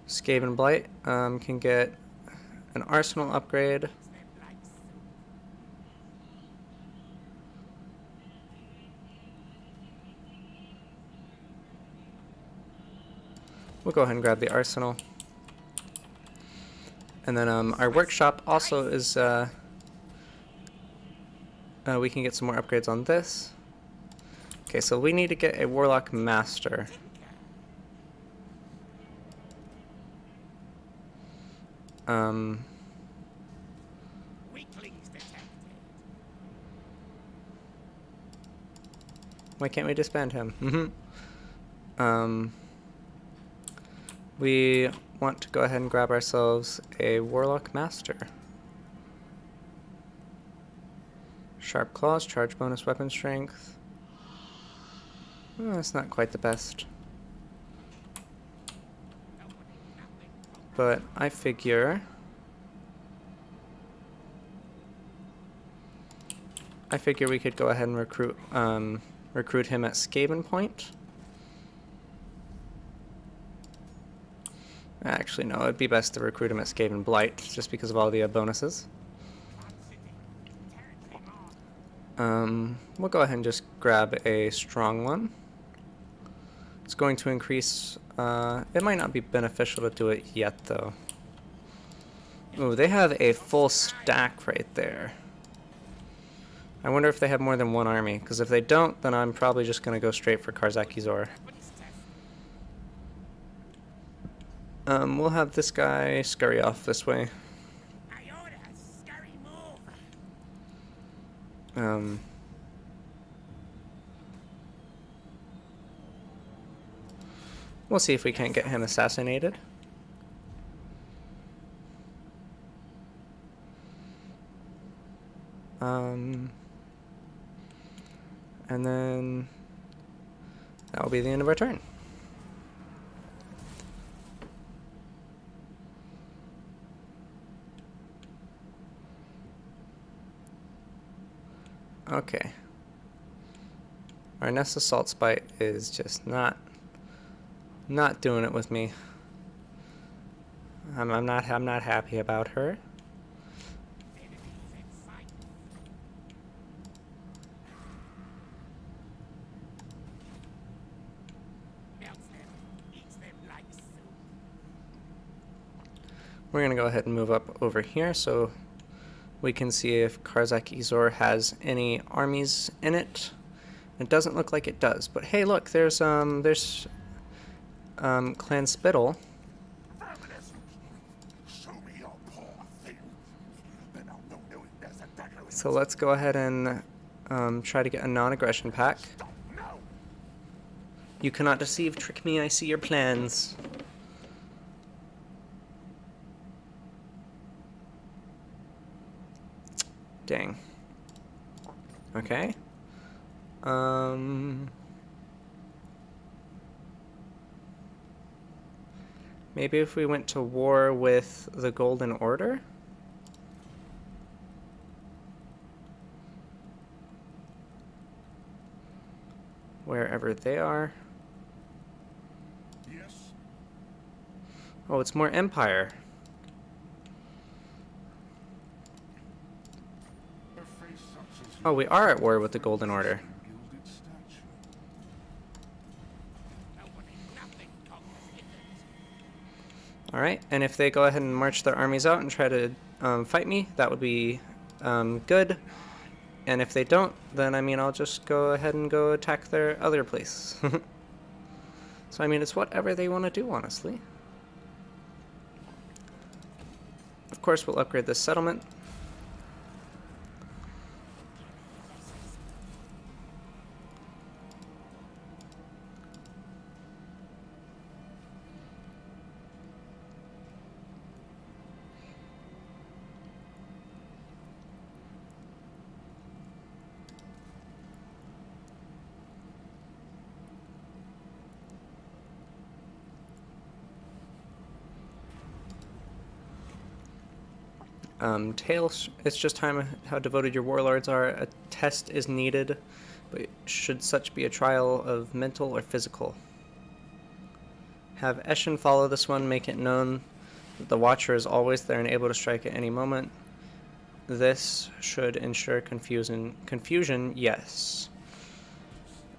Skaven Blight can get an arsenal upgrade. We'll go ahead and grab the arsenal. And then our workshop also is, we can get some more upgrades on this. Okay, so we need to get a Warlock Master.
Weaklings detected.
Why can't we disband him? We want to go ahead and grab ourselves a Warlock Master. Sharp Claws, charge bonus weapon strength. Oh, that's not quite the best. But I figure... we could go ahead and recruit him at Skaven Point. Actually, no, it'd be best to recruit him at Skaven Blight, just because of all the bonuses. We'll go ahead and just grab a strong one. It's going to increase... it might not be beneficial to do it yet, though. Ooh, they have a full stack right there. I wonder if they have more than one army, because if they don't, then I'm probably just going to go straight for Karzaki Zor. We'll have this guy scurry off this way. We'll see if we can't get him assassinated. And then that will be the end of our turn. Okay. Our Nest Assault Spite is just not doing it with me. I'm not happy about her. We're going to go ahead and move up over here so we can see if Karzak Izor has any armies in it. It doesn't look like it does, but hey, look, there's Clan Spittle. So let's go ahead and try to get a non-aggression pack. You cannot deceive, trick me, I see your plans. Dang. Okay. Maybe if we went to war with the Golden Order? Wherever they are.
Yes.
Oh, it's more Empire. Oh, we are at war with the Golden Order. Alright, and if they go ahead and march their armies out and try to fight me, that would be good. And if they don't, then I mean I'll just go ahead and go attack their other place. So I mean it's whatever they want to do, honestly. Of course we'll upgrade this settlement. It's just time how devoted your warlords are. A test is needed, but should such be a trial of mental or physical? Have Eshin follow this one, make it known that the Watcher is always there and able to strike at any moment. This should ensure confusion, yes.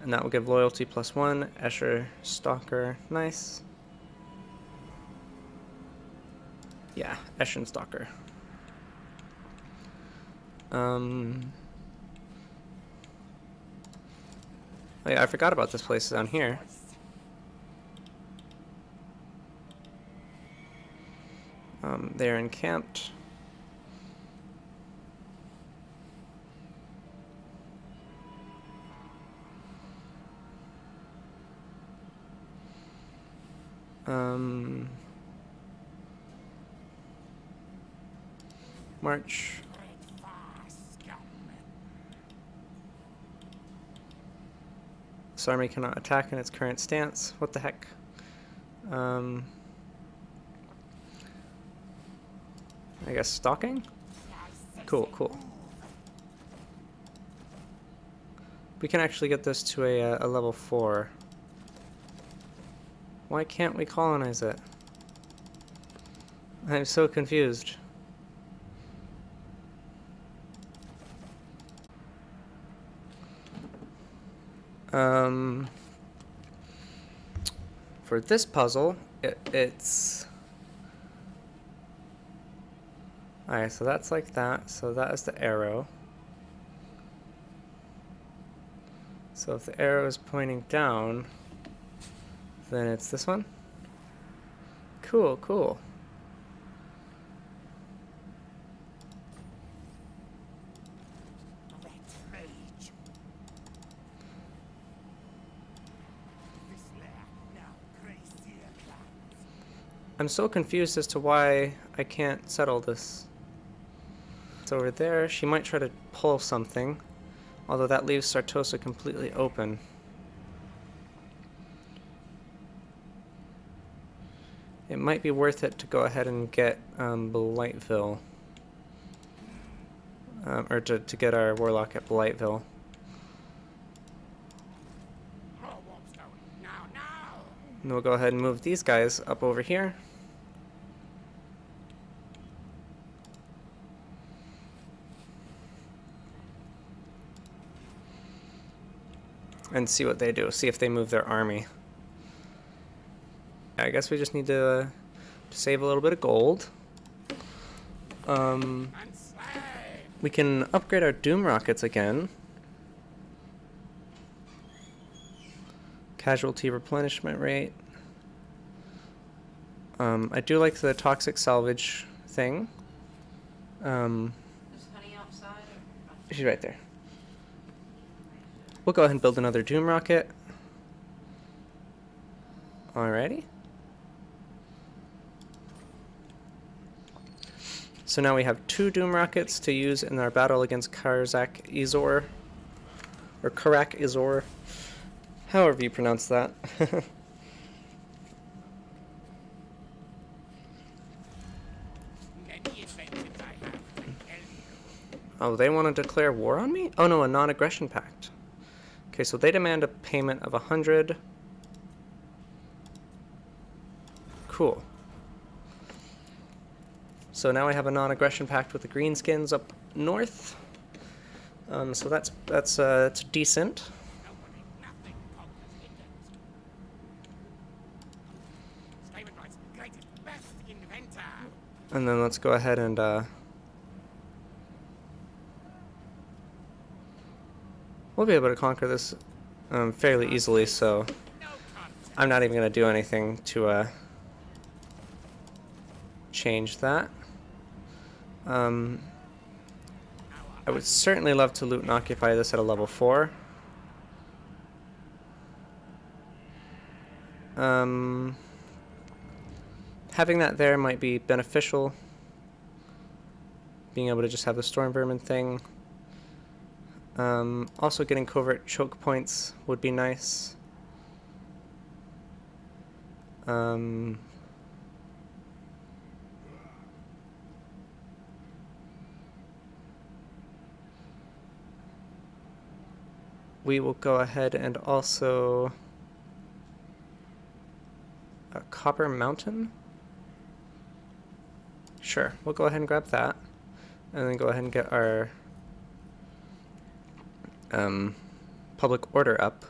And that will give loyalty +1, Escher Stalker, nice. Yeah, Eshin Stalker. Oh yeah, I forgot about this place down here. They're encamped. March. This army cannot attack in its current stance. What the heck? I guess stalking? Cool, cool. We can actually get this to a level 4. Why can't we colonize it? I'm so confused. For this puzzle, it's... Alright, so that's like that. So that is the arrow. So if the arrow is pointing down, then it's this one. Cool, cool. I'm so confused as to why I can't settle this. It's over there. She might try to pull something, although that leaves Sartosa completely open. It might be worth it to go ahead and get Blightville. Or to get our Warlock at Blightville.
More warpstone. Now, now!
And we'll go ahead and move these guys up over here. And see what they do. See if they move their army. I guess we just need to save a little bit of gold.
And slay!
We can upgrade our Doom Rockets again. Casualty replenishment rate. I do like the toxic salvage thing.
Is Honey outside? Or...
She's right there. We'll go ahead and build another Doom Rocket. Alrighty. So now we have 2 Doom Rockets to use in our battle against Karzak Izor. Or Karak Izor. However you pronounce that.
Many adventures I have to tell you.
Oh, they want to declare war on me? Oh no, a non-aggression pact. Okay, so they demand a payment of 100. Cool. So now I have a non-aggression pact with the Greenskins up north. So that's decent.
Nobody, nothing conquers Ikit. Skaven Blight's greatest, best inventor.
And then let's go ahead and we'll be able to conquer this fairly easily, so
No contest.
I'm not even going to do anything to change that. I would certainly love to loot and occupy this at a level 4. Having that there might be beneficial. Being able to just have the Storm Vermin thing. Also getting covert choke points would be nice. We will go ahead and also a Copper Mountain. Sure, we'll go ahead and grab that, and then go ahead and get our public order up,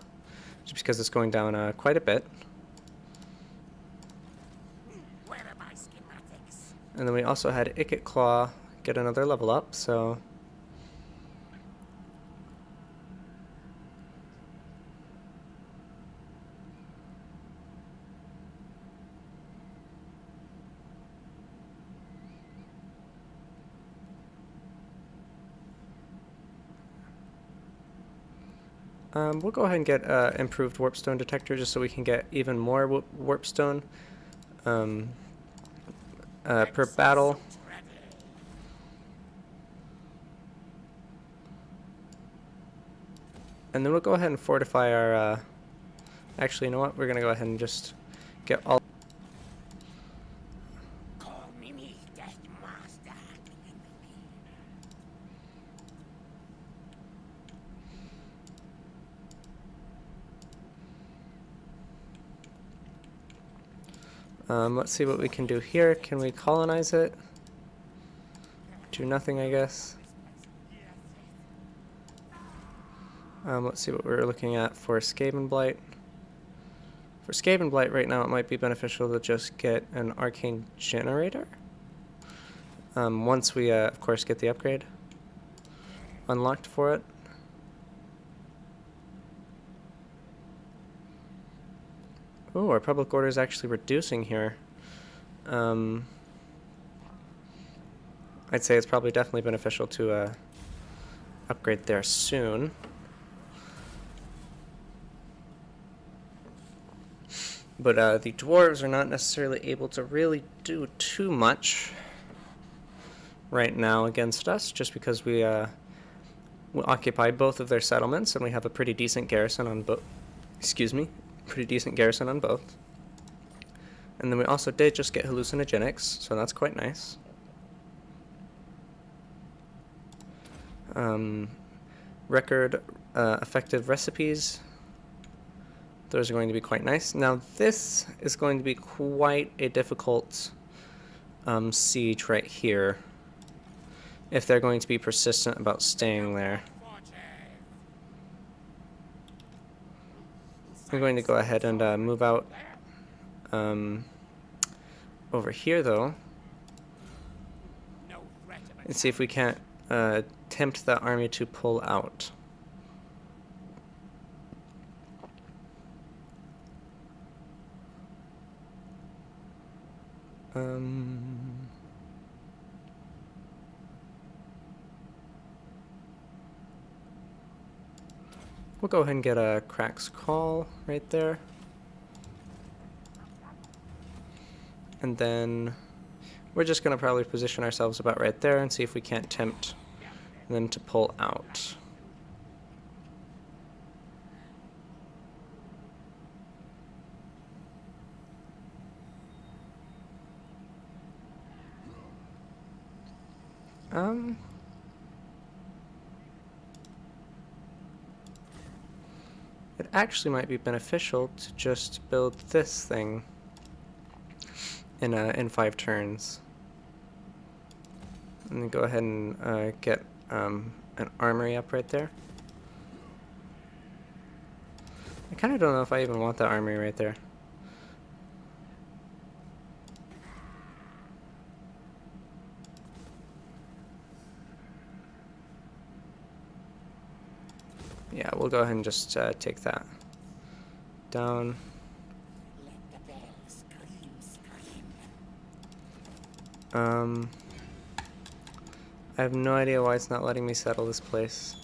just because it's going down quite a bit.
Where are my schematics?
And then we also had Ikit Claw get another level up, so we'll go ahead and get improved warpstone detector just so we can get even more warpstone per battle.
Ready.
And then we'll go ahead and fortify our... actually, you know what? We're going to go ahead and just get all...
Call me Death Master.
let's see what we can do here. Can we colonize it? Do nothing, I guess. Let's see what we're looking at for Skaven Blight. For Skaven Blight right now, it might be beneficial to just get an Arcane Generator. Once we, of course, get the upgrade unlocked for it. Oh, our public order is actually reducing here. I'd say it's probably definitely beneficial to upgrade there soon. But the dwarves are not necessarily able to really do too much right now against us, just because we occupy both of their settlements and we have a pretty decent garrison on both. Excuse me, pretty decent garrison on both. And then we also did just get hallucinogenics, so that's quite nice. Record effective recipes. Those are going to be quite nice. Now this is going to be quite a difficult siege right here, if they're going to be persistent about staying there. I'm going to go ahead and move out over here though, and see if we can't tempt that army to pull out. We'll go ahead and get a Crack's Call right there. And then we're just going to probably position ourselves about right there and see if we can't tempt them to pull out. It actually might be beneficial to just build this thing in 5 turns. And then go ahead and get an armory up right there. I kind of don't know if I even want that armory right there. Yeah, we'll go ahead and just take that down. I have no idea why it's not letting me settle this place.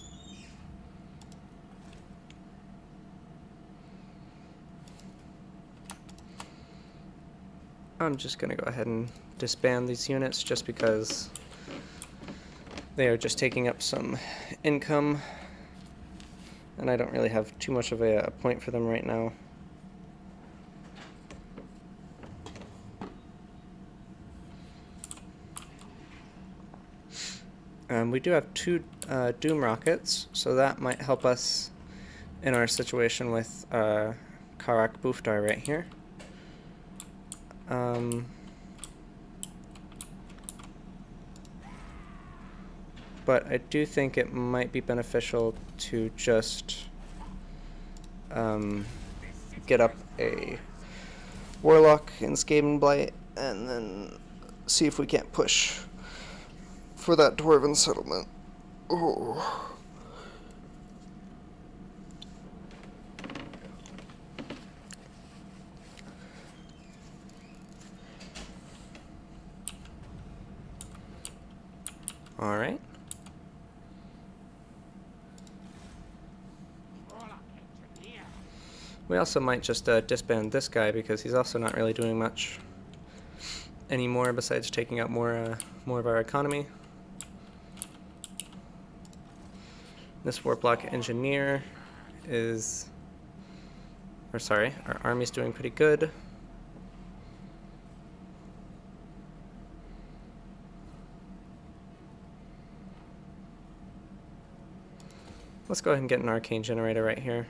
I'm just gonna go ahead and disband these units just because they are just taking up some income. And I don't really have too much of a point for them right now. We do have 2 Doom Rockets, so that might help us in our situation with Karak Bufdar right here. But I do think it might be beneficial to just get up a Warlock in Skaven Blight and then see if we can't push for that Dwarven settlement. Oh. All right. We also might just disband this guy because he's also not really doing much anymore besides taking out more of our economy. This Warlock Engineer is, or sorry, our army's doing pretty good. Let's go ahead and get an Arcane Generator right here.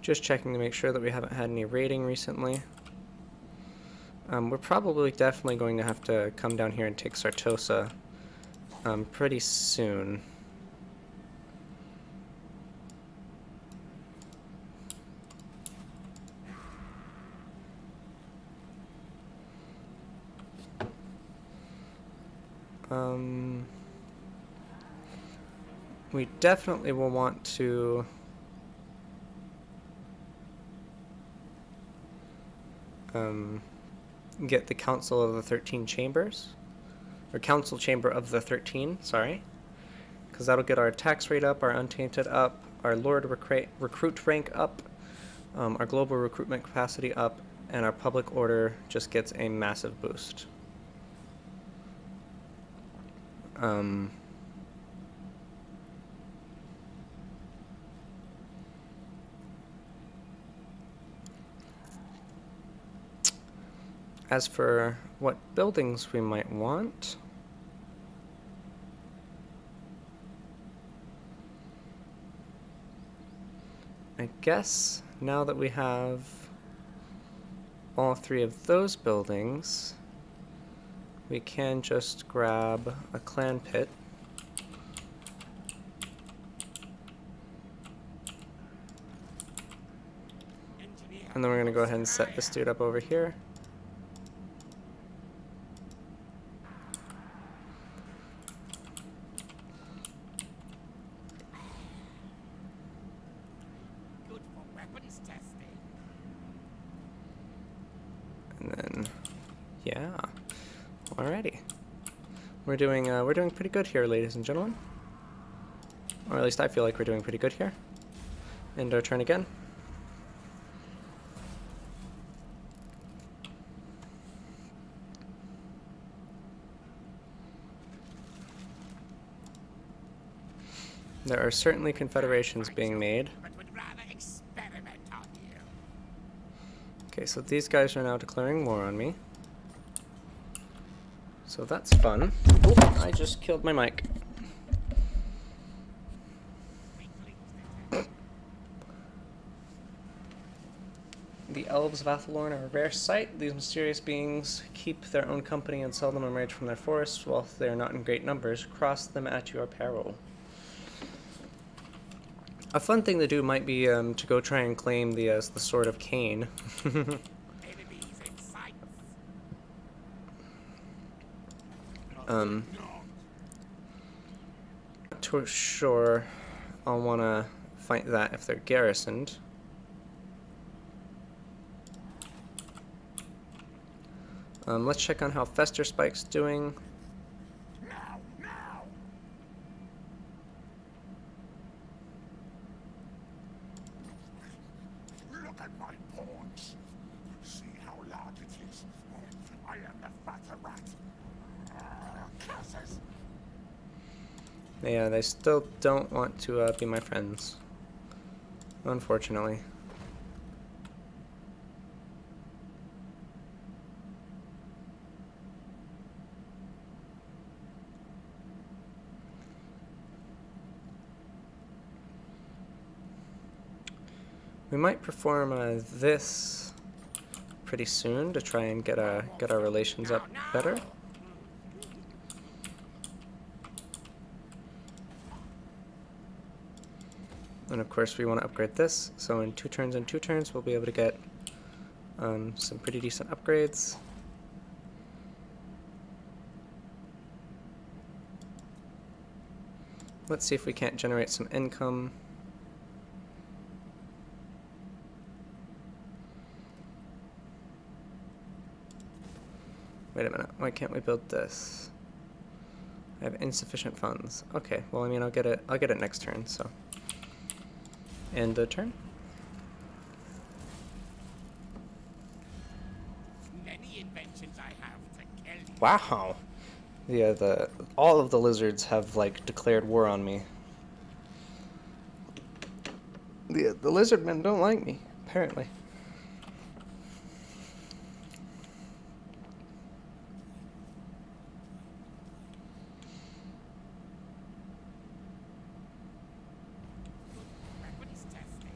Just checking to make sure that we haven't had any raiding recently. We're probably definitely going to have to come down here and take Sartosa pretty soon. We definitely will want to get the Council of the 13 Chambers, or Council Chamber of the 13, sorry, because that'll get our tax rate up, our Untainted up, our Lord recruit rank up, our global recruitment capacity up, and our public order just gets a massive boost. As for what buildings we might want, I guess now that we have all three of those buildings, we can just grab a clan pit. And then we're going to go ahead and set this dude up over here.
Good for weapons testing.
And then, yeah, alrighty. We're doing pretty good here, ladies and gentlemen. Or at least I feel like we're doing pretty good here. End our turn again. There are certainly confederations being made.
But would rather experiment on you.
Okay, so these guys are now declaring war on me. So that's fun. Oh, I just killed my mic. The Elves of Athalorn are a rare sight. These mysterious beings keep their own company and seldom emerge from their forests. While they are not in great numbers, cross them at your peril. A fun thing to do might be to go try and claim the Sword of Cain.
Enemies in sight.
Not too sure I'll want to fight that if they're garrisoned. Let's check on how Fester Spike's doing.
Now, now! Look at my paunch. See how large it is. I am the fatter rat. Curses!
Yeah, they still don't want to be my friends. Unfortunately. We might perform this pretty soon to try and get our relations up better. And of course we want to upgrade this, so in 2 turns we'll be able to get some pretty decent upgrades. Let's see if we can't generate some income. Wait a minute, why can't we build this? I have insufficient funds. Okay, well I mean I'll get it next turn, so. End the turn.
Many inventions I have to kill you.
Wow. Yeah, all of the lizards have like declared war on me. The lizard men don't like me, apparently.
Weapons testing.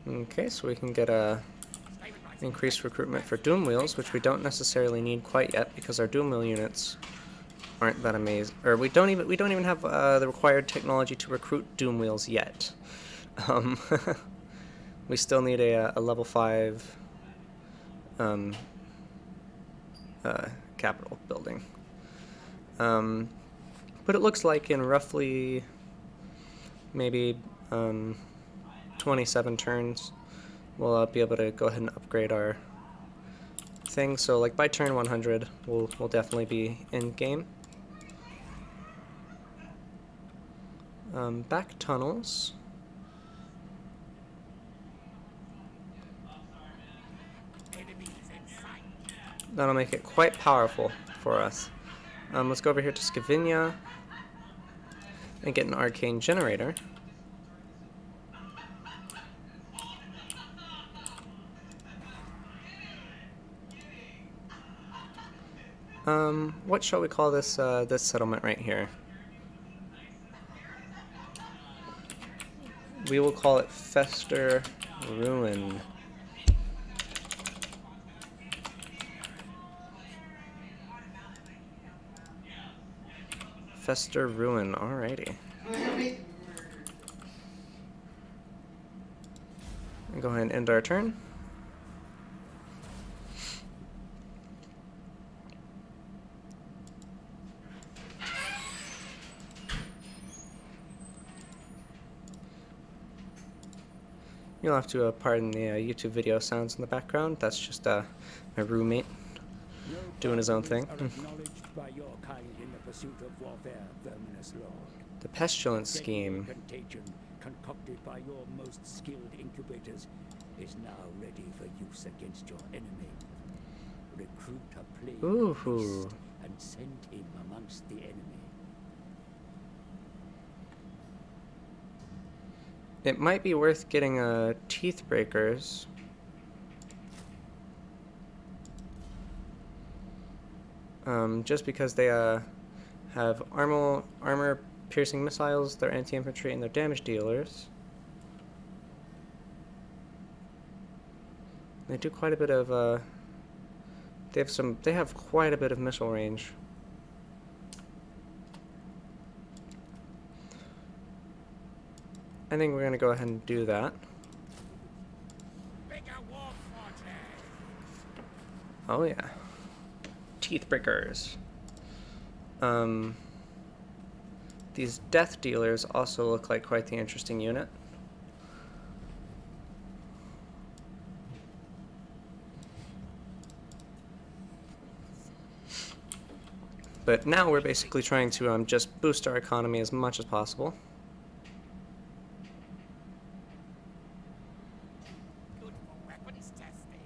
Okay, so we can get a increased recruitment for Doom Wheels, which we don't necessarily need quite yet because our Doom Wheel units aren't that amazing. Or we don't even have the required technology to recruit Doom Wheels yet. We still need a level 5 capital building. But it looks like in roughly maybe 27 turns, we'll be able to go ahead and upgrade our thing. So like by turn 100, we'll definitely be in game. Back tunnels. That'll make it quite powerful for us. Let's go over here to Skaven and get an Arcane Generator. What shall we call this this settlement right here? We will call it Fester Ruin. Fester Ruin, alrighty. Go ahead and end our turn. You'll have to pardon the YouTube video sounds in the background. That's just my roommate doing his own thing.
Are acknowledged by your kind in the pursuit of warfare, verminous lord.
The pestilence scheme.
Contagion concocted by your most skilled incubators is now ready for use against your enemy. Recruit a plague
Ooh.
beast and send him amongst the enemy.
It might be worth getting teeth breakers. Just because they have armor piercing missiles, they're anti-infantry, and they're damage dealers. They do quite a bit of they have quite a bit of missile range. I think we're gonna go ahead and do that.
Bigger war fortress.
Oh yeah. Teeth breakers. These death dealers also look like quite the interesting unit. But now we're basically trying to just boost our economy as much as possible.
Good for weapons testing.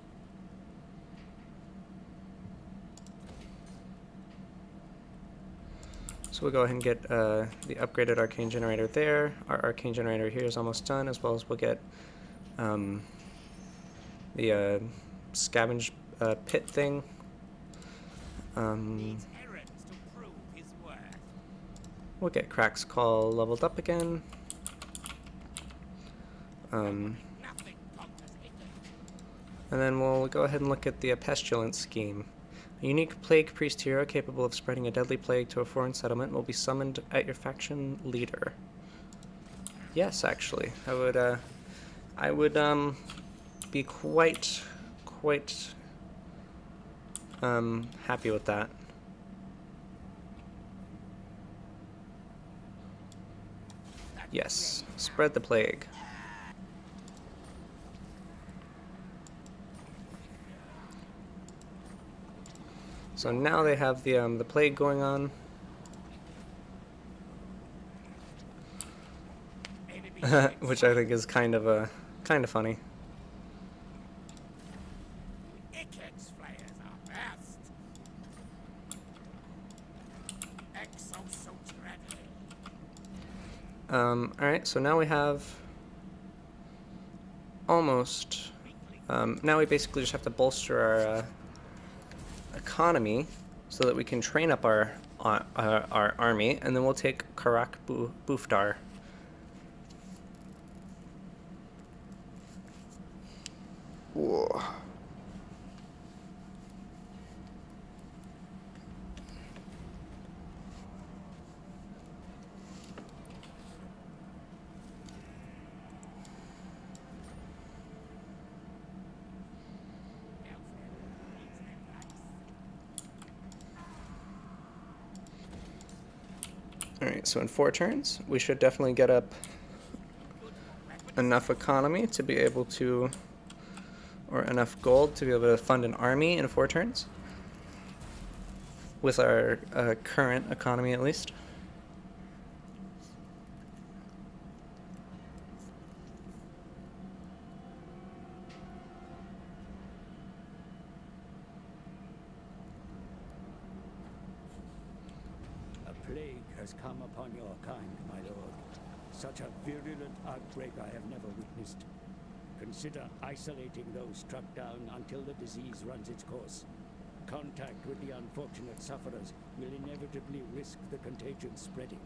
So we'll go ahead and get the upgraded Arcane Generator there. Our Arcane Generator here is almost done, as well as we'll get the scavenge pit thing.
Needs errands to prove his worth.
We'll get Crack's Call leveled up again.
Nothing conquers it.
And then we'll go ahead and look at the Pestilence scheme. A unique plague priest hero capable of spreading a deadly plague to a foreign settlement will be summoned at your faction leader. Yes, actually, I would be quite happy with that. Yes, spread the plague. So now they have the plague going on, which I think is kind of funny.
Ikit's flayers are best. Exosuit ready.
Alright, so now we have almost, now we basically just have to bolster our economy so that we can train up our army, and then we'll take Karak Bufdar. Whoa. Alright, so in 4 turns, we should definitely get up enough economy to be able to, or enough gold to be able to fund an army in 4 turns. With our current economy, at least.
A plague has come upon your kind, my lord. Such a virulent outbreak I have never witnessed. Consider isolating those struck down until the disease runs its course. Contact with the unfortunate sufferers will inevitably risk the contagion spreading.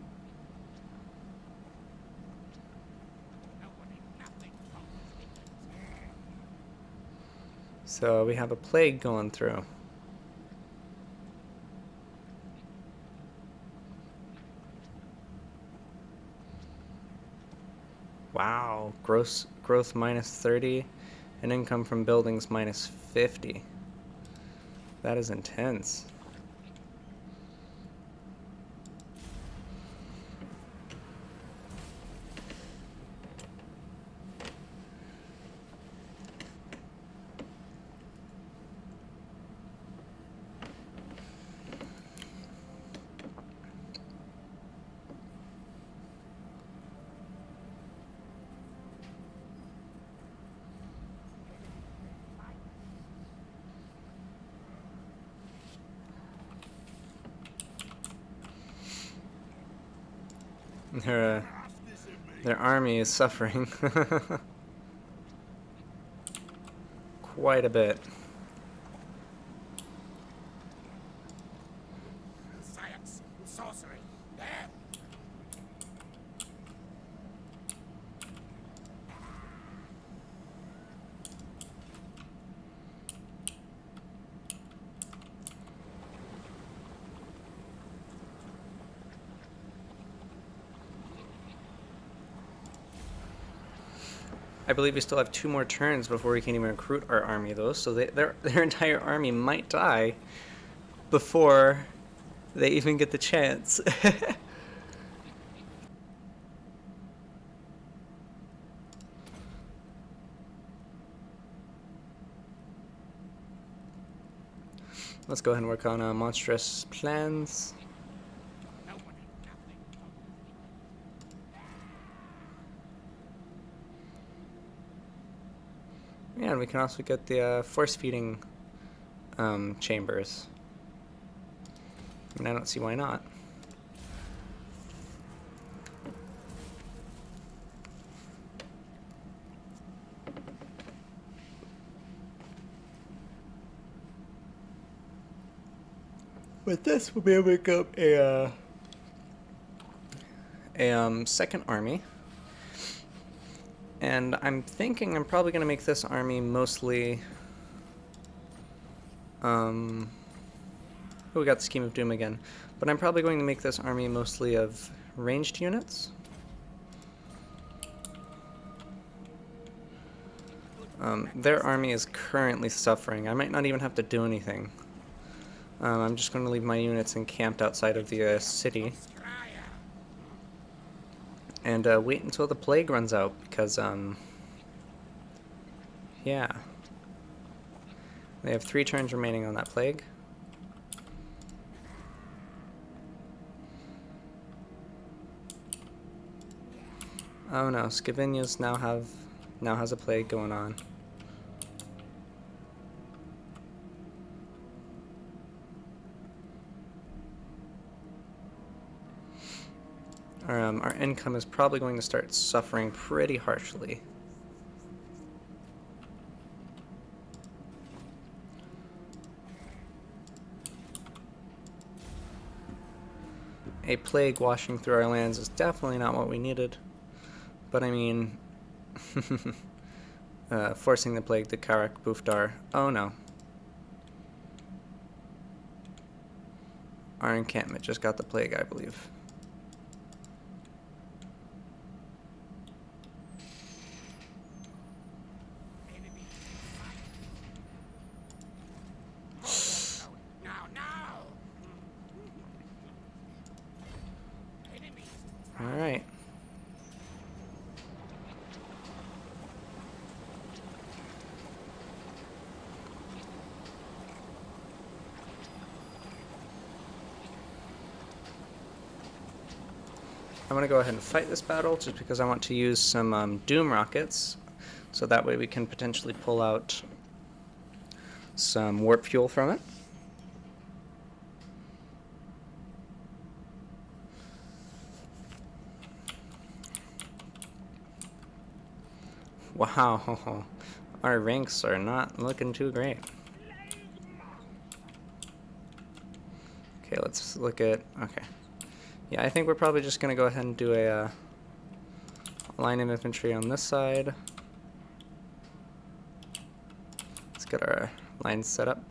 So we have a plague going through. Wow, growth -30, and income from buildings -50. That is intense. Their army is suffering quite a bit.
Science, sorcery, there.
I believe we still have 2 more turns before we can even recruit our army, though, so their entire army might die before they even get the chance. Let's go ahead and work on monstrous plans. Yeah, and we can also get the force feeding chambers. I mean, I don't see why not. With this, we'll be able to make up a second army. And I'm thinking I'm probably going to make this army mostly... Oh, we got the Scheme of Doom again. But I'm probably going to make this army mostly of ranged units. Their army is currently suffering. I might not even have to do anything. I'm just going to leave my units encamped outside of the city. And wait until the plague runs out, because, yeah. They have 3 turns remaining on that plague. Oh no, Skavinius now has a plague going on. Our income is probably going to start suffering pretty harshly. A plague washing through our lands is definitely not what we needed. But I mean, forcing the plague to Karak Bufdar. Oh no. Our encampment just got the plague, I believe. I'm going to go ahead and fight this battle just because I want to use some Doom rockets, so that way we can potentially pull out some warp fuel from it. Wow, our ranks are not looking too great. Okay, let's look at, okay. Yeah, I think we're probably just going to go ahead and do a line of infantry on this side. Let's get our lines set up.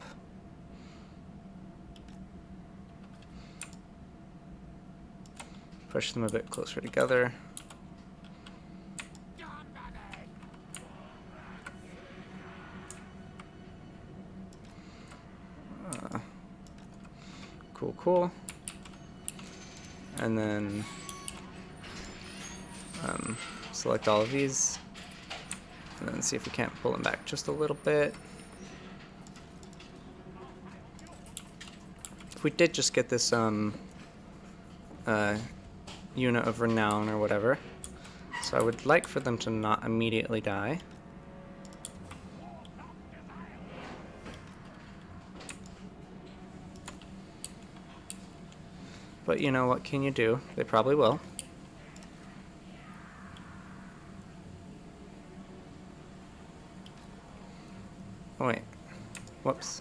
Push them a bit closer together. Cool. And then select all of these, and then see if we can't pull them back just a little bit. If we did just get this unit of renown or whatever, so I would like for them to not immediately die. But you know, what can you do? They probably will. Oh wait. Whoops.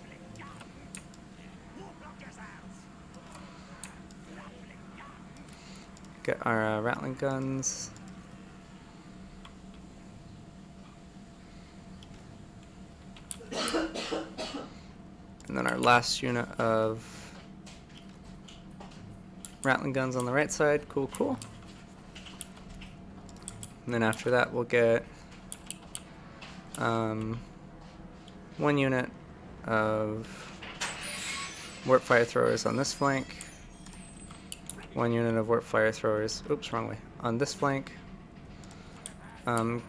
Get our rattling guns. And then our last unit of rattling guns on the right side. Cool. And then after that we'll get one unit of warp fire throwers on this flank. One unit of warp fire throwers, oops, wrong way, on this flank.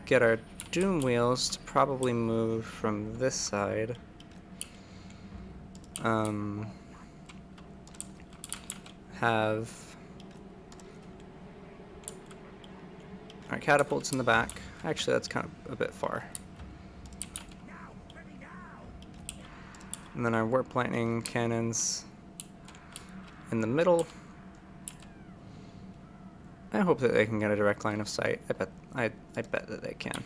Get our doom wheels to probably move from this side. Have our catapults in the back. Actually, that's kind of a bit far. And then our warp lightning cannons in the middle. I hope that they can get a direct line of sight. I bet that they can.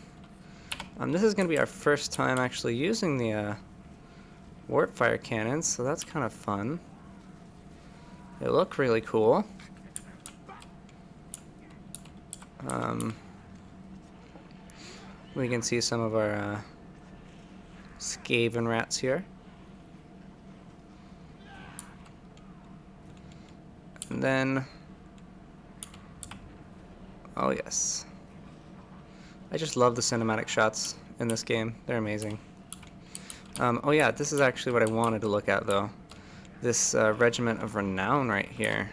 This is going to be our first time actually using the warp fire cannons, so that's kind of fun. They look really cool. We can see some of our Skaven rats here. And then, oh yes. I just love the cinematic shots in this game. They're amazing. Oh yeah, this is actually what I wanted to look at though. This regiment of renown right here.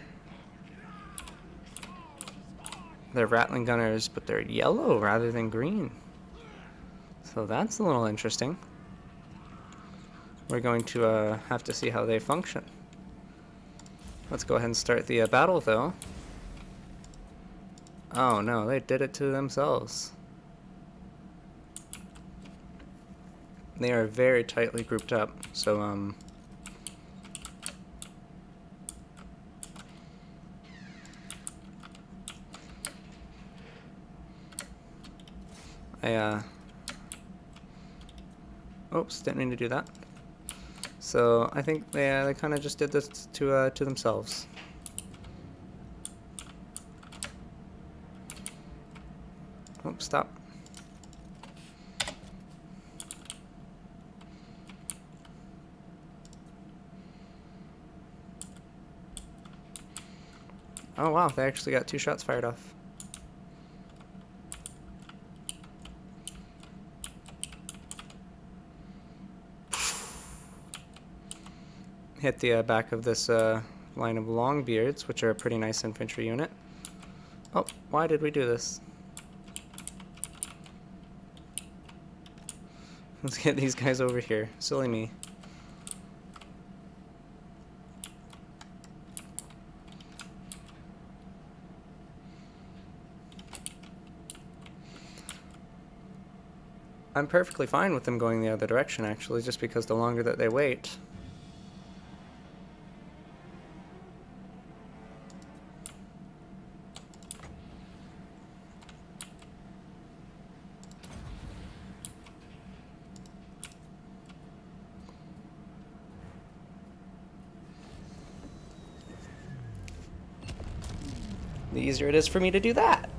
They're rattling gunners, but they're yellow rather than green. So that's a little interesting. We're going to have to see how they function. Let's go ahead and start the battle though. Oh no, they did it to themselves. They are very tightly grouped up, so oops, didn't mean to do that. So I think they kind of just did this to themselves. Oops, stop. Oh wow, they actually got 2 shots fired off. Hit the back of this line of Longbeards, which are a pretty nice infantry unit. Oh, why did we do this? Let's get these guys over here. Silly me. I'm perfectly fine with them going the other direction, actually, just because the longer that they wait... the easier it is for me to do that.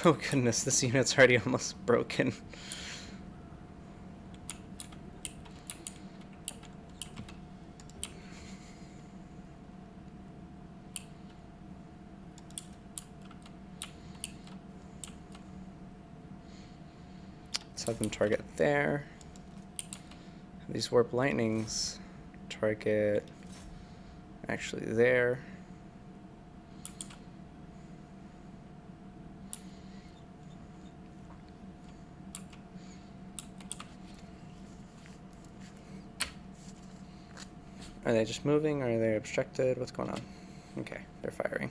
Oh goodness, this unit's already almost broken. Let's have them target there. These warp lightnings target actually there. Are they just moving, or are they obstructed? What's going on? Okay, they're firing.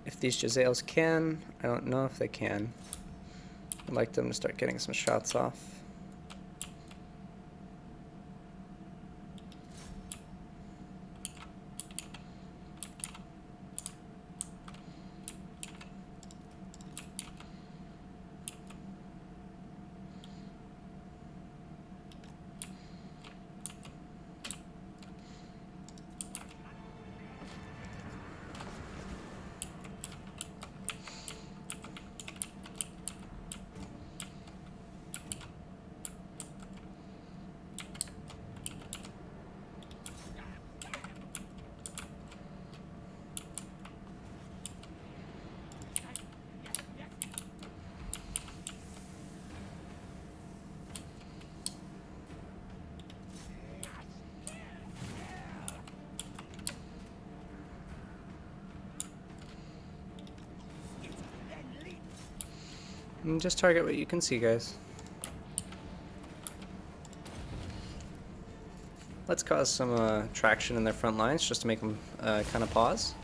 If these Jezzails can, I don't know if they can. I'd like them to start getting some shots off. And just target what you can see, guys. Let's cause some traction in their front lines just to make them kind of pause.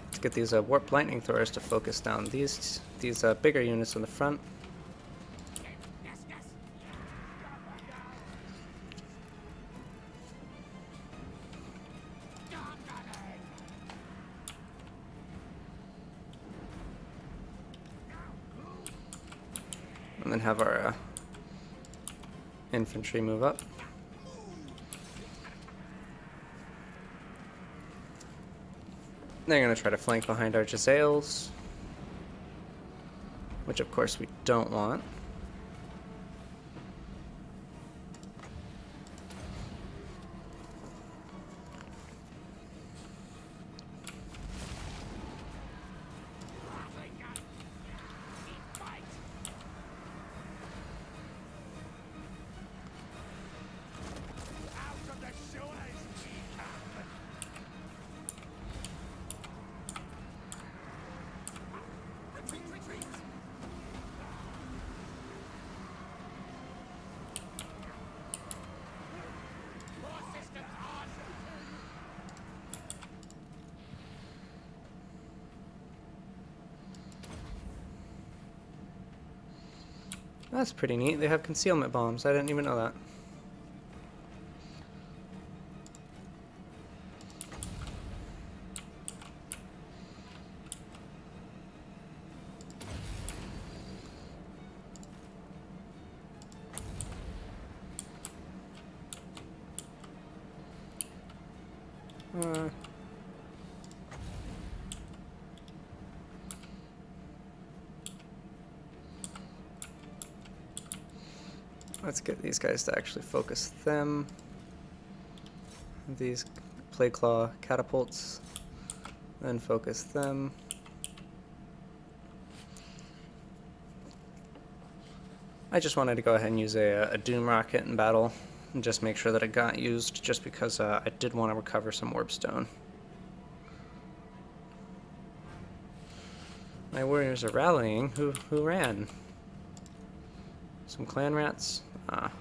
Let's get these warp lightning throwers to focus down these bigger units in the front. And then have our infantry move up. They're going to try to flank behind our Jezzails, which of course we don't want. That's pretty neat. They have concealment bombs. I didn't even know that. Let's get these guys to actually focus them. These Plague Claw catapults, then focus them. I just wanted to go ahead and use a Doom Rocket in battle and just make sure that it got used, just because I did want to recover some Orb Stone. My warriors are rallying. Who ran? Some clan rats? Ah.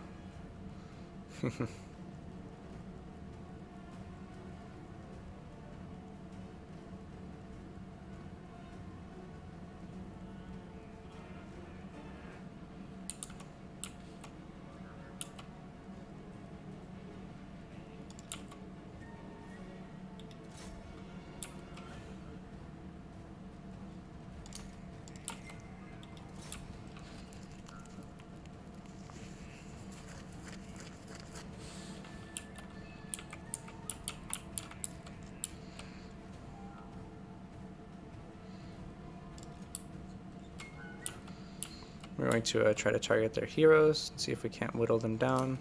We're going to try to target their heroes and see if we can't whittle them down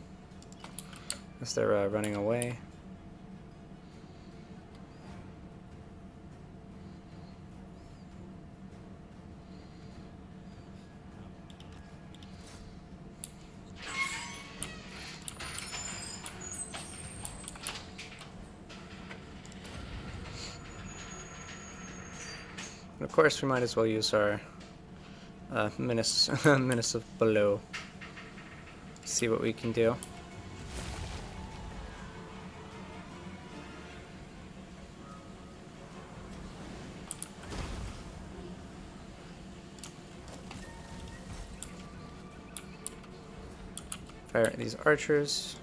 as they're running away. And of course, we might as well use our Menace of Below. See what we can do. Fire at these archers.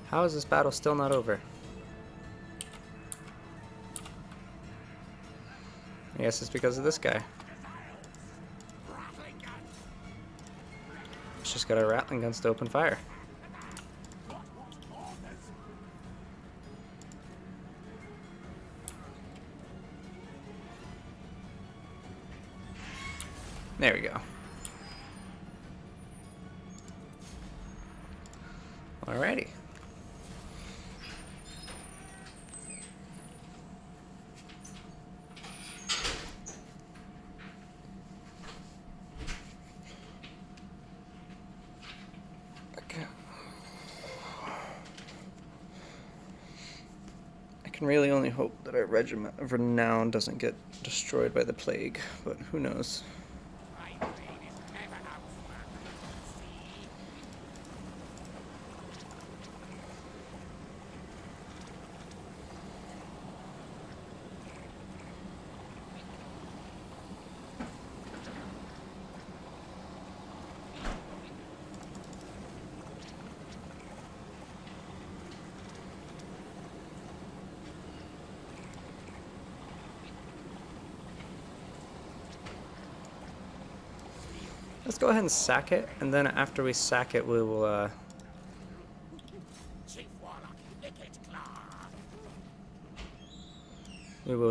How is this battle still not over? I guess it's because of this guy. It's just got our rattling guns to open fire. There we go. Alrighty. I can really only hope that our regiment of renown doesn't get destroyed by the plague, but who knows?
My blade is never outworked. See?
Let's go ahead and sack it, and then after we sack it, we will
Chief Warlock, Ikit Claw.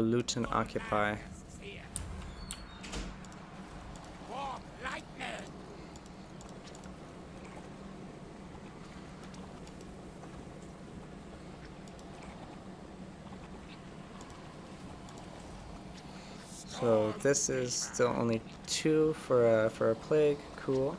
loot and occupy.
Fear. War lightning.
So this is still only 2 for a plague. Cool.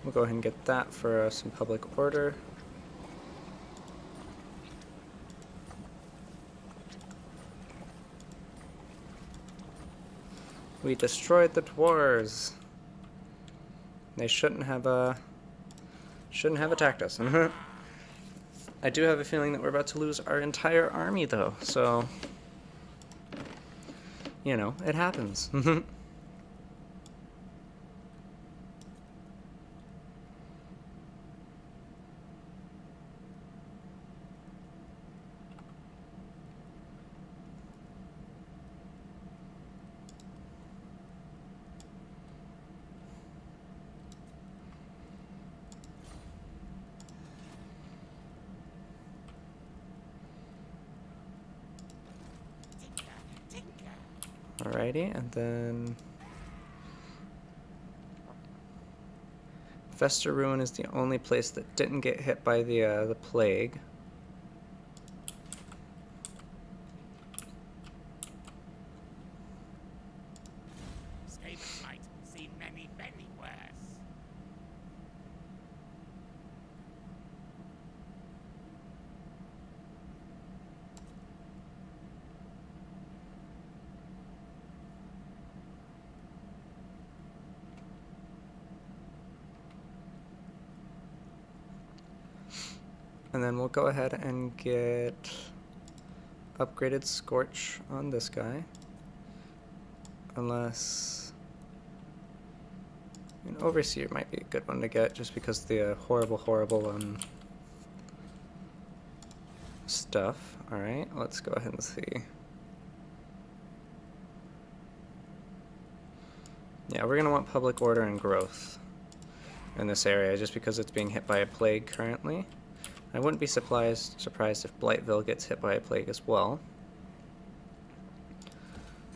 We'll go ahead and get that for some public order. We destroyed the dwarves. They shouldn't have attacked us. I do have a feeling that we're about to lose our entire army, though, so, you know, it happens.
Tinker, tinker.
Alrighty, and then Fester Ruin is the only place that didn't get hit by the plague.
Skaven Blight, seen many, many worse.
And then we'll go ahead and get upgraded Scorch on this guy. Unless an Overseer might be a good one to get, just because of the horrible stuff. Alright, let's go ahead and see. Yeah, we're going to want Public Order and Growth in this area, just because it's being hit by a plague currently. I wouldn't be surprised if Blightville gets hit by a plague as well.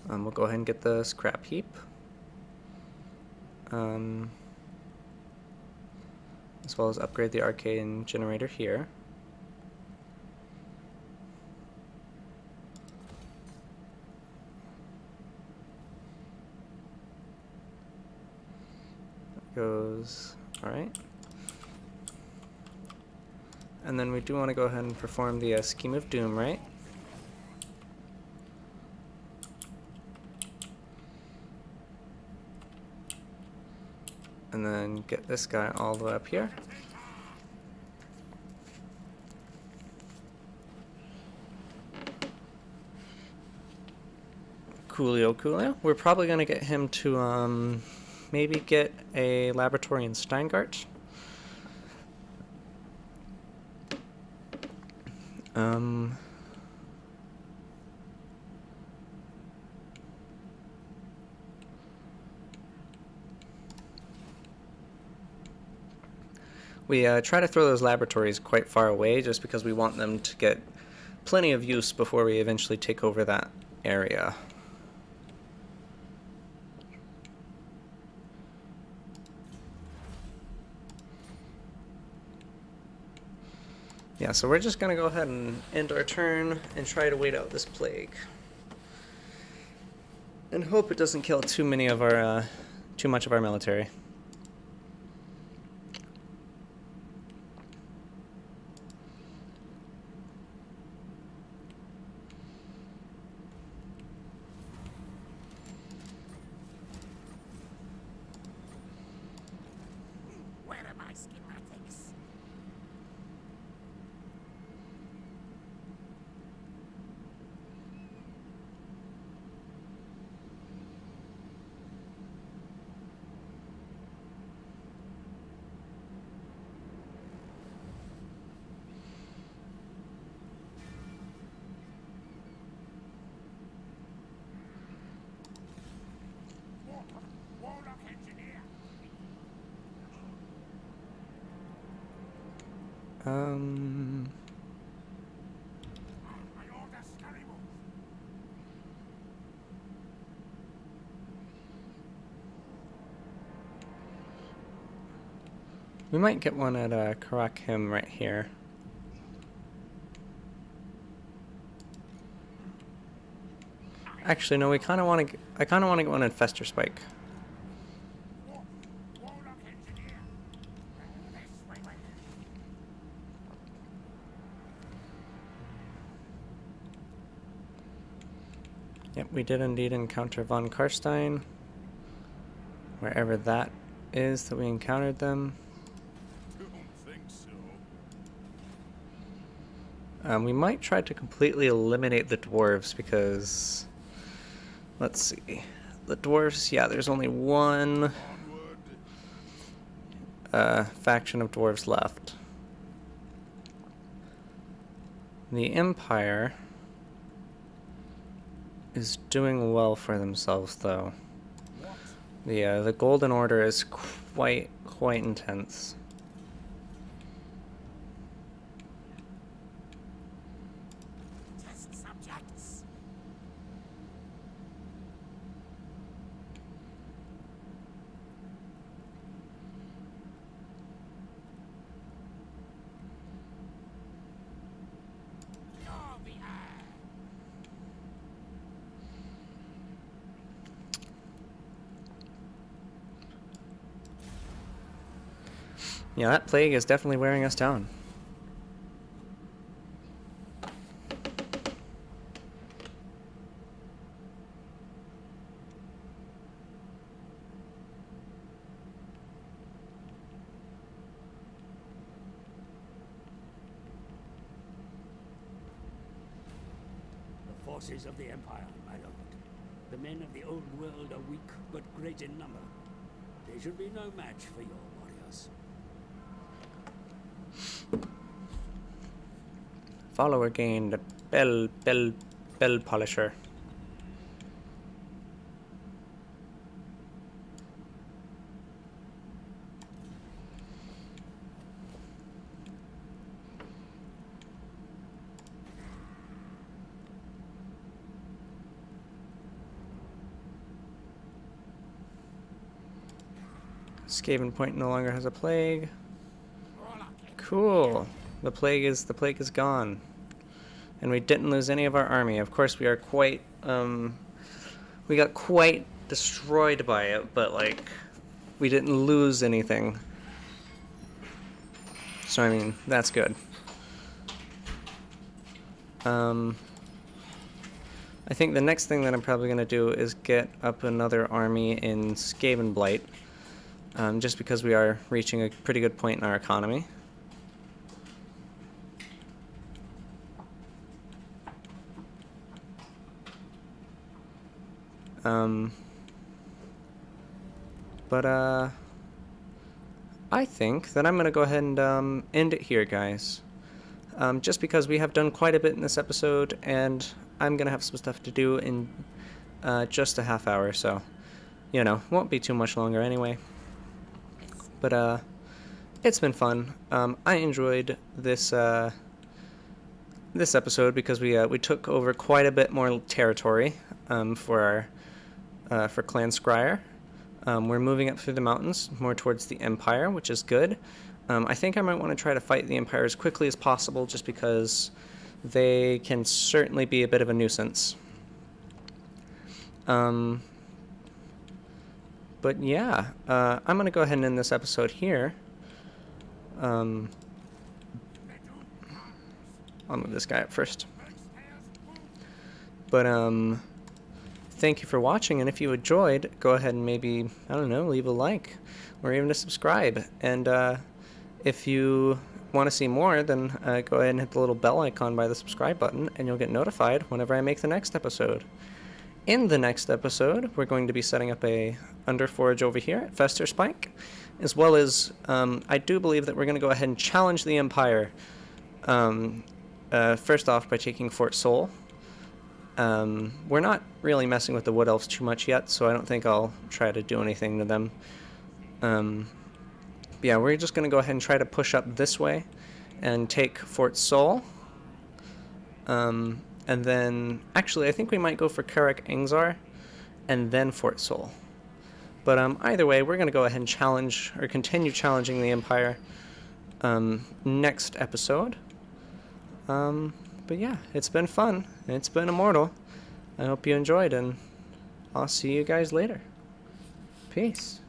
We'll go ahead and get the Scrap Heap. As well as upgrade the Arcane Generator here. That goes... alright. And then we do want to go ahead and perform the Scheme of Doom, right? And then get this guy all the way up here. Coolio. We're probably going to get him to maybe get a laboratory in Steingart. We try to throw those laboratories quite far away just because we want them to get plenty of use before we eventually take over that area. Yeah, so we're just going to go ahead and end our turn and try to wait out this plague. And hope it doesn't kill too much of our military.
Where are my schematics? Warlock Engineer. I order Skryre.
We might get one at Karakhim right here. Actually, no. I kind of want to get one at Fester Spike.
Warlock Engineer. This way.
Yep, we did indeed encounter von Karstein. Wherever that is that we encountered them.
Don't think so.
We might try to completely eliminate the dwarves because... let's see. The dwarves, yeah, there's only one faction of dwarves left. The Empire is doing well for themselves, though. The Golden Order is quite intense.
Test subjects.
Yeah, that plague is definitely wearing us down.
The forces of the Empire, my lord. The men of the old world are weak, but great in number. They should be no match for your warriors.
Follower gained. Bell polisher. Skaven Point no longer has a plague. Cool. The plague is gone. And we didn't lose any of our army. Of course, we are quite we got quite destroyed by it, but like we didn't lose anything. So I mean, that's good. I think the next thing that I'm probably going to do is get up another army in Skaven Blight. Just because we are reaching a pretty good point in our economy. I think that I'm going to go ahead and end it here, guys. Just because we have done quite a bit in this episode, and I'm going to have some stuff to do in just a half hour, so, you know, won't be too much longer anyway. But it's been fun. I enjoyed this this episode because we took over quite a bit more territory for Clan Skryre. We're moving up through the mountains more towards the Empire, which is good. I think I might want to try to fight the Empire as quickly as possible, just because they can certainly be a bit of a nuisance. But yeah, I'm going to go ahead and end this episode here. I'll move this guy up first. But thank you for watching, and if you enjoyed, go ahead and maybe, I don't know, leave a like, or even a subscribe. And if you want to see more, then go ahead and hit the little bell icon by the subscribe button, and you'll get notified whenever I make the next episode. In the next episode, we're going to be setting up a Underforge over here at Fester Spike, as well as I do believe that we're going to go ahead and challenge the Empire. First off, by taking Fort Sol. We're not really messing with the Wood Elves too much yet, so I don't think I'll try to do anything to them. Yeah, we're just going to go ahead and try to push up this way and take Fort Sol. And then, actually, I think we might go for Karak Angzar and then Fort Sol. But either way, we're going to go ahead and challenge, or continue challenging the Empire next episode. But yeah, it's been fun. It's been Immortal. I hope you enjoyed, and I'll see you guys later. Peace.